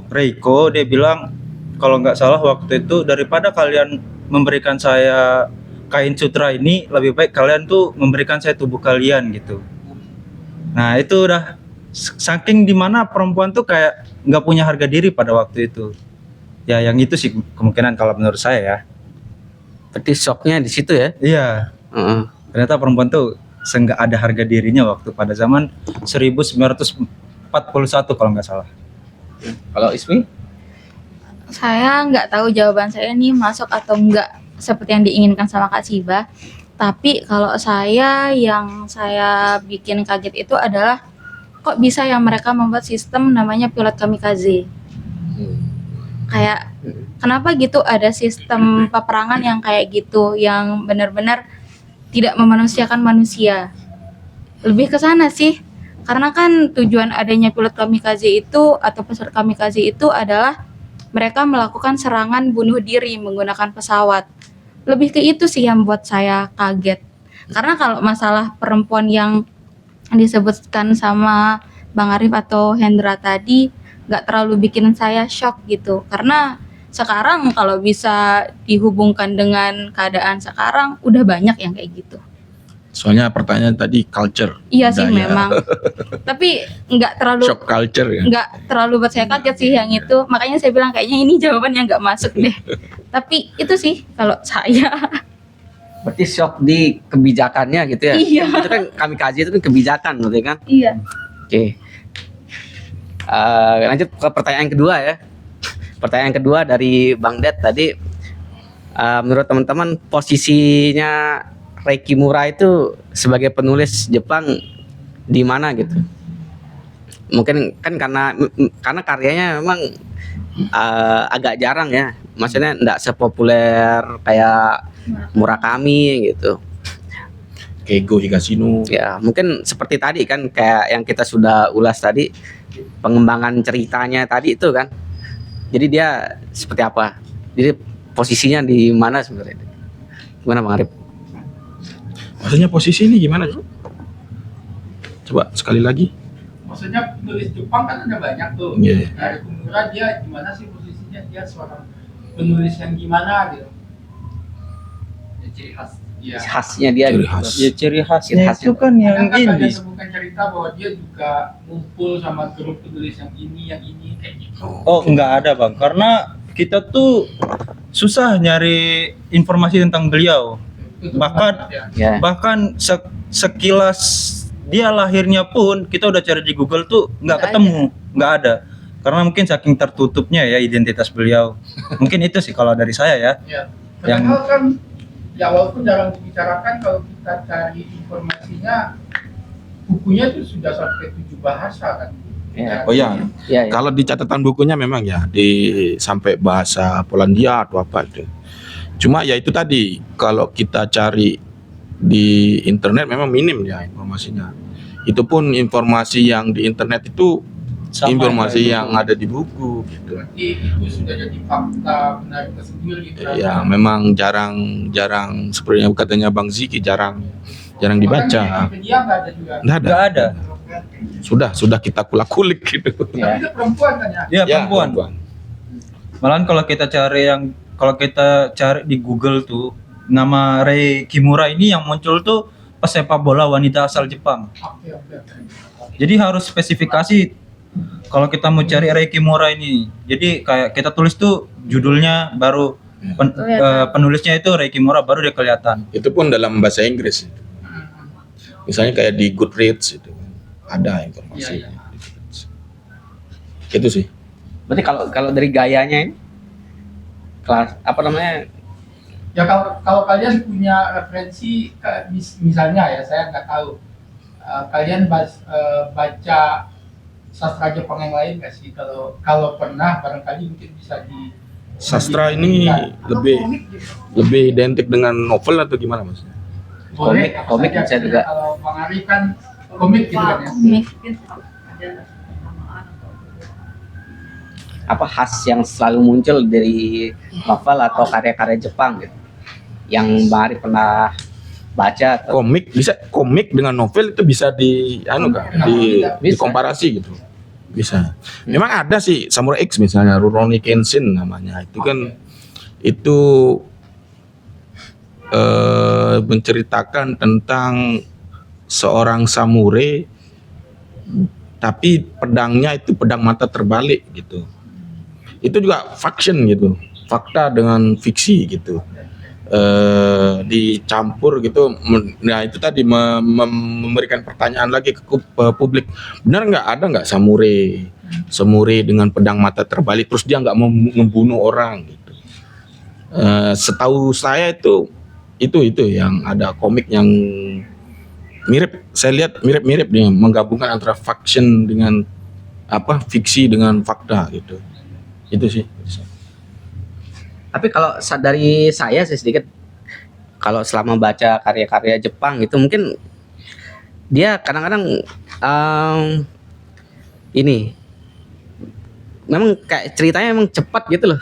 Reiko, dia bilang kalau nggak salah waktu itu, daripada kalian memberikan saya kain sutra ini, lebih baik kalian tuh memberikan saya tubuh kalian gitu. Nah itu udah saking dimana perempuan tuh kayak nggak punya harga diri pada waktu itu. Ya yang itu sih kemungkinan kalau menurut saya ya. Berarti shocknya di situ ya? Iya. Ternyata perempuan tuh nggak ada harga dirinya waktu pada zaman 1941 kalau nggak salah. Kalau Ismi? Saya nggak tahu jawaban saya ini masuk atau enggak seperti yang diinginkan sama Kak Siba. Tapi kalau yang saya bikin kaget itu adalah kok bisa yang mereka membuat sistem namanya pilot kamikaze. Kayak kenapa gitu ada sistem peperangan yang kayak gitu, yang benar-benar tidak memanusiakan manusia. Lebih ke sana sih. Karena kan tujuan adanya pilot kamikaze itu atau pesawat kamikaze itu adalah mereka melakukan serangan bunuh diri menggunakan pesawat. Lebih ke itu sih yang buat saya kaget. Karena kalau masalah perempuan yang disebutkan sama Bang Arif atau Hendra tadi nggak terlalu bikin saya shock gitu. Karena sekarang kalau bisa dihubungkan dengan keadaan sekarang udah banyak yang kayak gitu. Soalnya pertanyaan tadi culture. Iya sih budaya. memang. Tapi nggak terlalu Shock culture ya. nggak terlalu buat saya kaget sih yang itu. Makanya saya bilang kayaknya ini jawaban yang nggak masuk deh. Tapi itu sih kalau saya. Berarti shock di kebijakannya gitu ya? Iya. Itu kan kamikaze itu kan kebijakan berarti kan? Iya. Oke. Lanjut ke pertanyaan kedua ya. Pertanyaan kedua dari Bang Ded tadi, menurut teman-teman posisinya Rei Kimura itu sebagai penulis Jepang di mana gitu? Mungkin kan karena karyanya memang agak jarang ya, maksudnya enggak sepopuler kayak Murakami gitu. Keigo Higashino. Ya mungkin seperti tadi kan kayak yang kita sudah ulas tadi, pengembangan ceritanya tadi itu kan. Jadi dia seperti apa? Jadi posisinya di mana sebenarnya? Gimana Bang Arif? Maksudnya posisi ini gimana? Coba sekali lagi. Maksudnya penulis Jepang kan ada banyak tuh. Iya. Dari Kimura dia gimana sih posisinya, dia seorang penulis yang gimana gitu. Ya, ciri khas. Iya. Khasnya dia Ciri gitu. khas. Ya ciri khasnya Ciri khasnya. itu kan yang Kadang kan ini. ada sebutkan cerita bahwa dia juga ngumpul sama grup penulis yang ini kayak gitu. Oh nggak ada Bang, karena kita tuh susah nyari informasi tentang beliau. Itu Bahkan- ya. Ya. Bahkan sekilas dia lahirnya pun kita udah cari di Google tuh nggak ketemu, nggak ada. Karena mungkin saking tertutupnya ya identitas beliau. Mungkin itu sih kalau dari saya ya. Ya. Yang- Padahal kan ya walaupun jarang dibicarakan, kalau kita cari informasinya bukunya itu sudah sampai 7 bahasa kan. Ya. Oh ya, Ya, ya. kalau di catatan bukunya memang ya sampai bahasa Polandia atau apa itu. Cuma ya itu tadi, kalau kita cari di internet memang minim ya informasinya. Itu pun informasi yang di internet itu Sama informasi kayak yang gitu. ada di buku gitu. Berarti itu sudah jadi fakta benar tersendiri gitu. Ya memang jarang seperti yang katanya Bang Ziki jarang dibaca. Bahkan di Wikipedia nggak ada juga. Nggak ada. Nggak ada. sudah kita kulik gitu. Ya. Itu perempuan kan ya? Iya, Ya, perempuan. Malahan kalau kita cari di Google tuh nama Rei Kimura ini yang muncul tuh pesepak bola wanita asal Jepang. Oke, oke, oke. Jadi harus spesifikasi kalau kita mau cari Rei Kimura ini. Jadi kayak kita tulis tuh judulnya baru penulisnya itu Rei Kimura baru dia kelihatan. Itu pun dalam bahasa Inggris. Misalnya kayak di Goodreads itu ada informasi. Itu sih. Berarti kalau dari gayanya ini kelas apa namanya? Ya kalau kalian punya referensi misalnya ya saya nggak tahu kalian baca sastra Jepang yang lain nggak sih? Kalau pernah barangkali mungkin bisa di Sastra ini lebih identik dengan novel atau gimana Mas? Komik saja. bisa juga. Kalau Bang Arif kan komik gitu kan ya. Komik. Apa khas yang selalu muncul dari novel atau karya-karya Jepang gitu yang Bang Arif pernah baca atau Komik dengan novel itu bisa dikomparasi gitu. Bisa. Memang ada sih Samurai X misalnya Rurouni Kenshin namanya. Itu kan menceritakan tentang seorang samurai tapi pedangnya itu pedang mata terbalik gitu. Itu juga fiction gitu, fakta dengan fiksi gitu, dicampur gitu. Nah itu tadi memberikan pertanyaan lagi ke publik, benar ada nggak samurai dengan pedang mata terbalik terus dia nggak mau membunuh orang gitu. Setahu saya itu yang ada komik yang mirip, saya lihat mirip nih, menggabungkan antara fiction dengan fiksi dengan fakta gitu. Itu sih. tapi kalau dari saya sih sedikit kalau selama baca karya-karya Jepang itu mungkin dia kadang-kadang ini memang kayak ceritanya memang cepat gitu loh.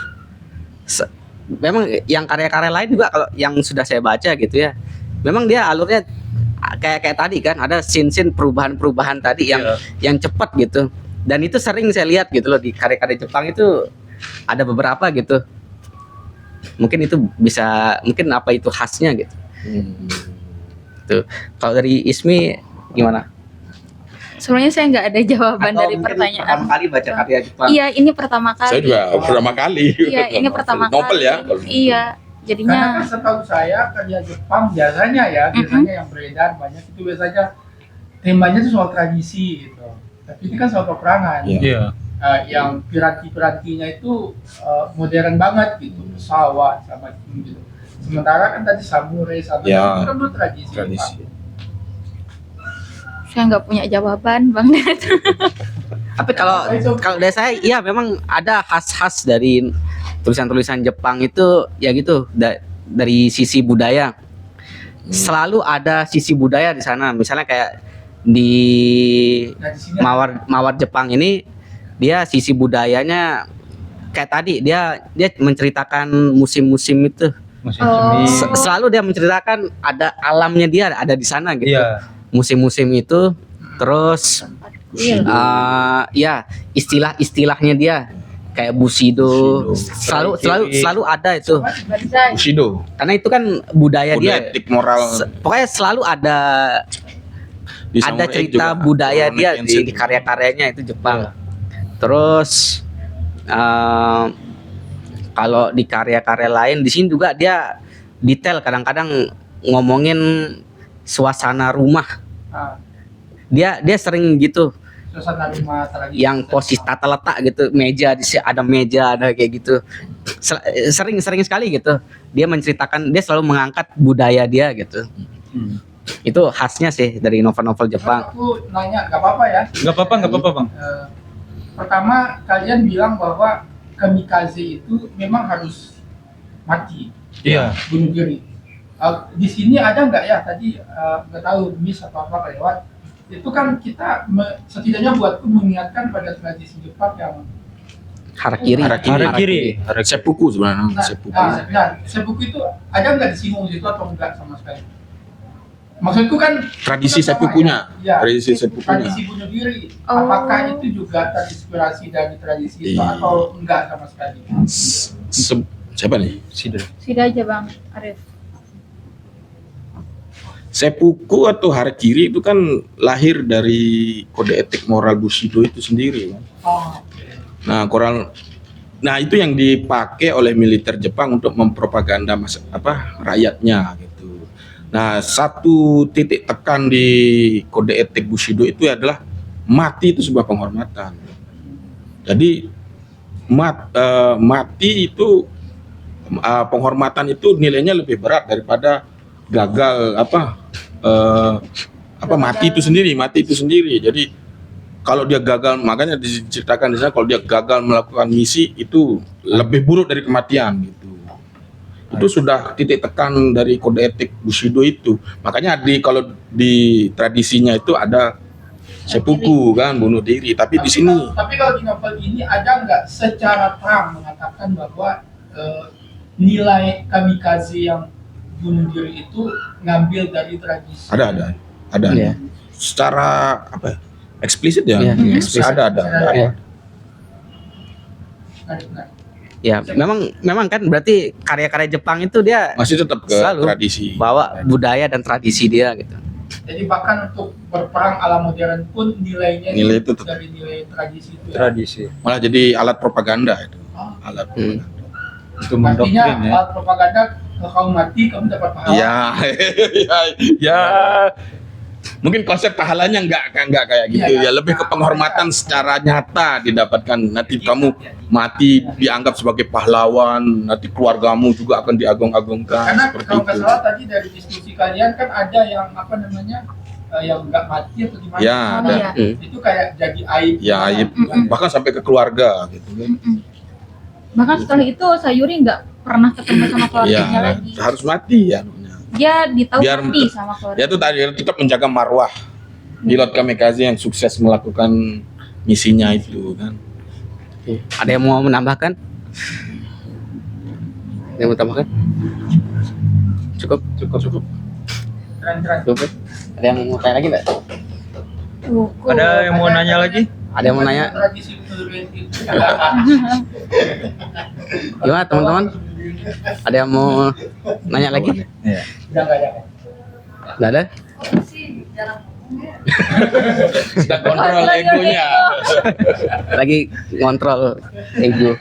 Memang yang karya-karya lain juga kalau yang sudah saya baca gitu ya, memang dia alurnya kayak tadi kan ada scene-scene perubahan tadi yang cepat gitu, dan itu sering saya lihat gitu loh di karya-karya Jepang itu ada beberapa gitu. Mungkin itu mungkin apa itu khasnya gitu. Tuh. Kalau dari Ismi gimana? Sebenarnya saya nggak ada jawaban Atau dari mungkin pertanyaan. pertama kali baca karya Jepang. Iya, ini pertama kali. Saya juga pertama kali. Iya, ini pertama Novel kali. ya. Iya, Karena jadinya kan setahu saya karya Jepang biasanya yang beredar banyak itu biasanya temanya itu soal tradisi gitu. Tapi ini kan soal peperangan. Iya. Iya. Yang piranti-pirantinya itu modern banget gitu, pesawat sama gitu. Sementara kan tadi samurai Ya, itu kan dulu tradisi. tradisi. Pak. saya nggak punya jawaban, Bang Ded. Tapi kalau dari saya iya memang ada khas-khas dari tulisan-tulisan Jepang itu ya gitu dari sisi budaya. Selalu ada sisi budaya di sana. Misalnya kayak di Nah, di sini Mawar Jepang ini dia sisi budayanya kayak tadi dia menceritakan musim-musim itu. Musim Oh. semi. Selalu dia menceritakan ada alamnya dia ada di sana gitu. Iya. Musim-musim itu terus ya istilah-istilahnya dia kayak Bushido, selalu ada itu. Bushido. Karena itu kan budaya Kode dia. etik moral. Pokoknya selalu ada Di Samurai cerita juga, budaya Rurouni dia Kenshin. di karya-karyanya itu Jepang. Iya. Terus kalau di karya-karya lain di sini juga dia detail kadang-kadang ngomongin suasana rumah. Dia sering gitu suasana rumah tradisi. yang posisi tata letak gitu, ada meja ada kayak gitu. Sering sekali gitu. Dia menceritakan, dia selalu mengangkat budaya dia gitu. Itu khasnya sih dari novel-novel Jepang. Aku nanya, nggak apa-apa ya. Nggak apa-apa bang. Pertama kalian bilang bahwa kamikaze itu memang harus mati, Iya. bunuh diri. Di sini ada nggak ya tadi nggak tahu miss apa kelewat. Itu kan kita setidaknya buatku mengingatkan pada tradisi Jepang yang Harakiri. Seppuku sebenarnya. Seppuku. seppuku itu ada nggak disinggung di situ atau enggak sama sekali? Maksudku kan Tradisi kita sama, sepupunya. ya, Tradisi sepupunya. tradisi bunuh diri. Oh. Apakah itu juga terinspirasi dari tradisi itu Iya. atau enggak sama sekali? Siapa nih? Sudah. Sudah aja Bang Arif. Seppuku atau harakiri itu kan lahir dari kode etik moral Bushido itu sendiri kan. Oh, Nah, itu yang dipakai oleh militer Jepang untuk mempropaganda rakyatnya gitu. Nah, satu titik tekan di kode etik Bushido itu adalah mati itu sebuah penghormatan. Jadi mati itu penghormatan itu nilainya lebih berat daripada gagal mati itu sendiri. Jadi kalau dia gagal, makanya diceritakan di sana kalau dia gagal melakukan misi itu lebih buruk dari kematian gitu. Itu sudah titik tekan dari kode etik Bushido itu. Makanya kalau di tradisinya itu ada seppuku kan, bunuh diri. Tapi di sini Tapi kalau di novel ini ada nggak secara terang mengatakan bahwa nilai kamikaze yang bunuh diri itu ngambil dari tradisi? ada. Iya. Secara eksplisit ya? Iya, eksplisit. Ada. Iya. Nah, Ya, memang kan berarti karya-karya Jepang itu dia Masih tetap ke Selalu tradisi. bawa budaya dan tradisi dia gitu. jadi bahkan untuk berperang ala modern pun nilainya Nilai itu tetap. dari nilai tradisi itu ya? Tradisi. Malah jadi alat propaganda itu. Oh. Alat propaganda. Itu Artinya mendoktrin ya. alat propaganda kalau kamu mati kamu dapat pahala. Ya, ya. Mungkin konsep pahalanya enggak kayak gitu ya, lebih ke penghormatan secara nyata didapatkan. Nanti kamu mati dianggap sebagai pahlawan, nanti keluargamu juga akan diagung-agungkan Karena seperti kalau nggak itu. salah tadi dari diskusi kalian kan ada yang yang nggak mati atau gimana? Ya, Oh, ada. iya. Itu kayak jadi aib. Ya, aib. Bahkan sampai ke keluarga gitu kan. Bahkan setelah itu Sayuri nggak pernah ketemu sama keluarganya Ya, lagi. harus mati ya. Dia ditahu Biar- mati sama keluarga. Ya itu tadi tetap menjaga marwah pilot kamikaze yang sukses melakukan misinya itu kan. Ada yang mau menambahkan? Ada yang mau tambahkan? Cukup. Keren-keren. Cukup. Ada yang mau tanya lagi nggak? Buku. Ada yang mau nanya lagi? Ada yang mau nanya? Tradisi bunuh diri itu. Gimana teman-teman? Ada yang mau nanya lagi? Iya. Udah nggak ada. Nggak ada? Sudah kontrol egonya. Lagi ngontrol ego.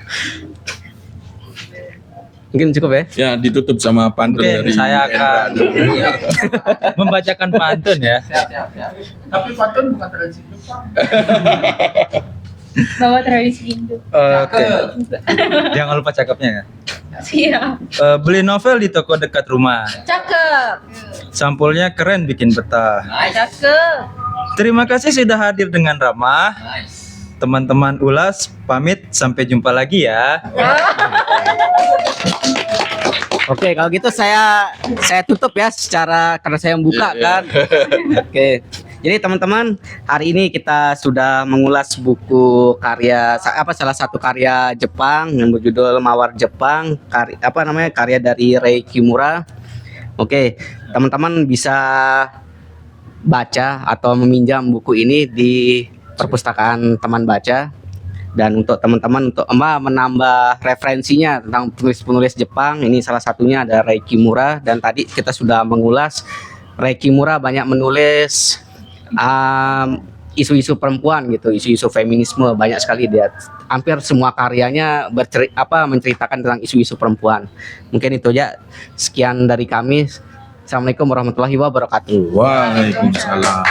Mungkin cukup ya? Ya ditutup sama pantun Oke, dari saya akan membacakan pantun ya. Tapi pantun bukan tradisi Jepang. Bawa tradisi Hindu. Oke. Jangan lupa cakepnya ya. Siap. Beli novel di toko dekat rumah. Cakep. Sampulnya keren bikin betah. Cakep. Terima kasih sudah hadir dengan ramah. Teman-teman ulas pamit, sampai jumpa lagi ya. Oke, kalau gitu saya tutup ya secara karena saya yang buka kan. Oke. Jadi teman-teman, hari ini kita sudah mengulas buku salah satu karya Jepang yang berjudul Mawar Jepang, karya dari Rei Kimura. Oke, teman-teman bisa baca atau meminjam buku ini di perpustakaan teman baca. Dan untuk teman-teman untuk menambah referensinya tentang penulis-penulis Jepang, ini salah satunya ada Rei Kimura. Dan tadi kita sudah mengulas Rei Kimura banyak menulis isu-isu perempuan gitu, isu-isu feminisme, banyak sekali dia. Hampir semua karyanya menceritakan tentang isu-isu perempuan. Mungkin itu aja. Sekian dari kami. Assalamualaikum warahmatullahi wabarakatuh. Waalaikumsalam.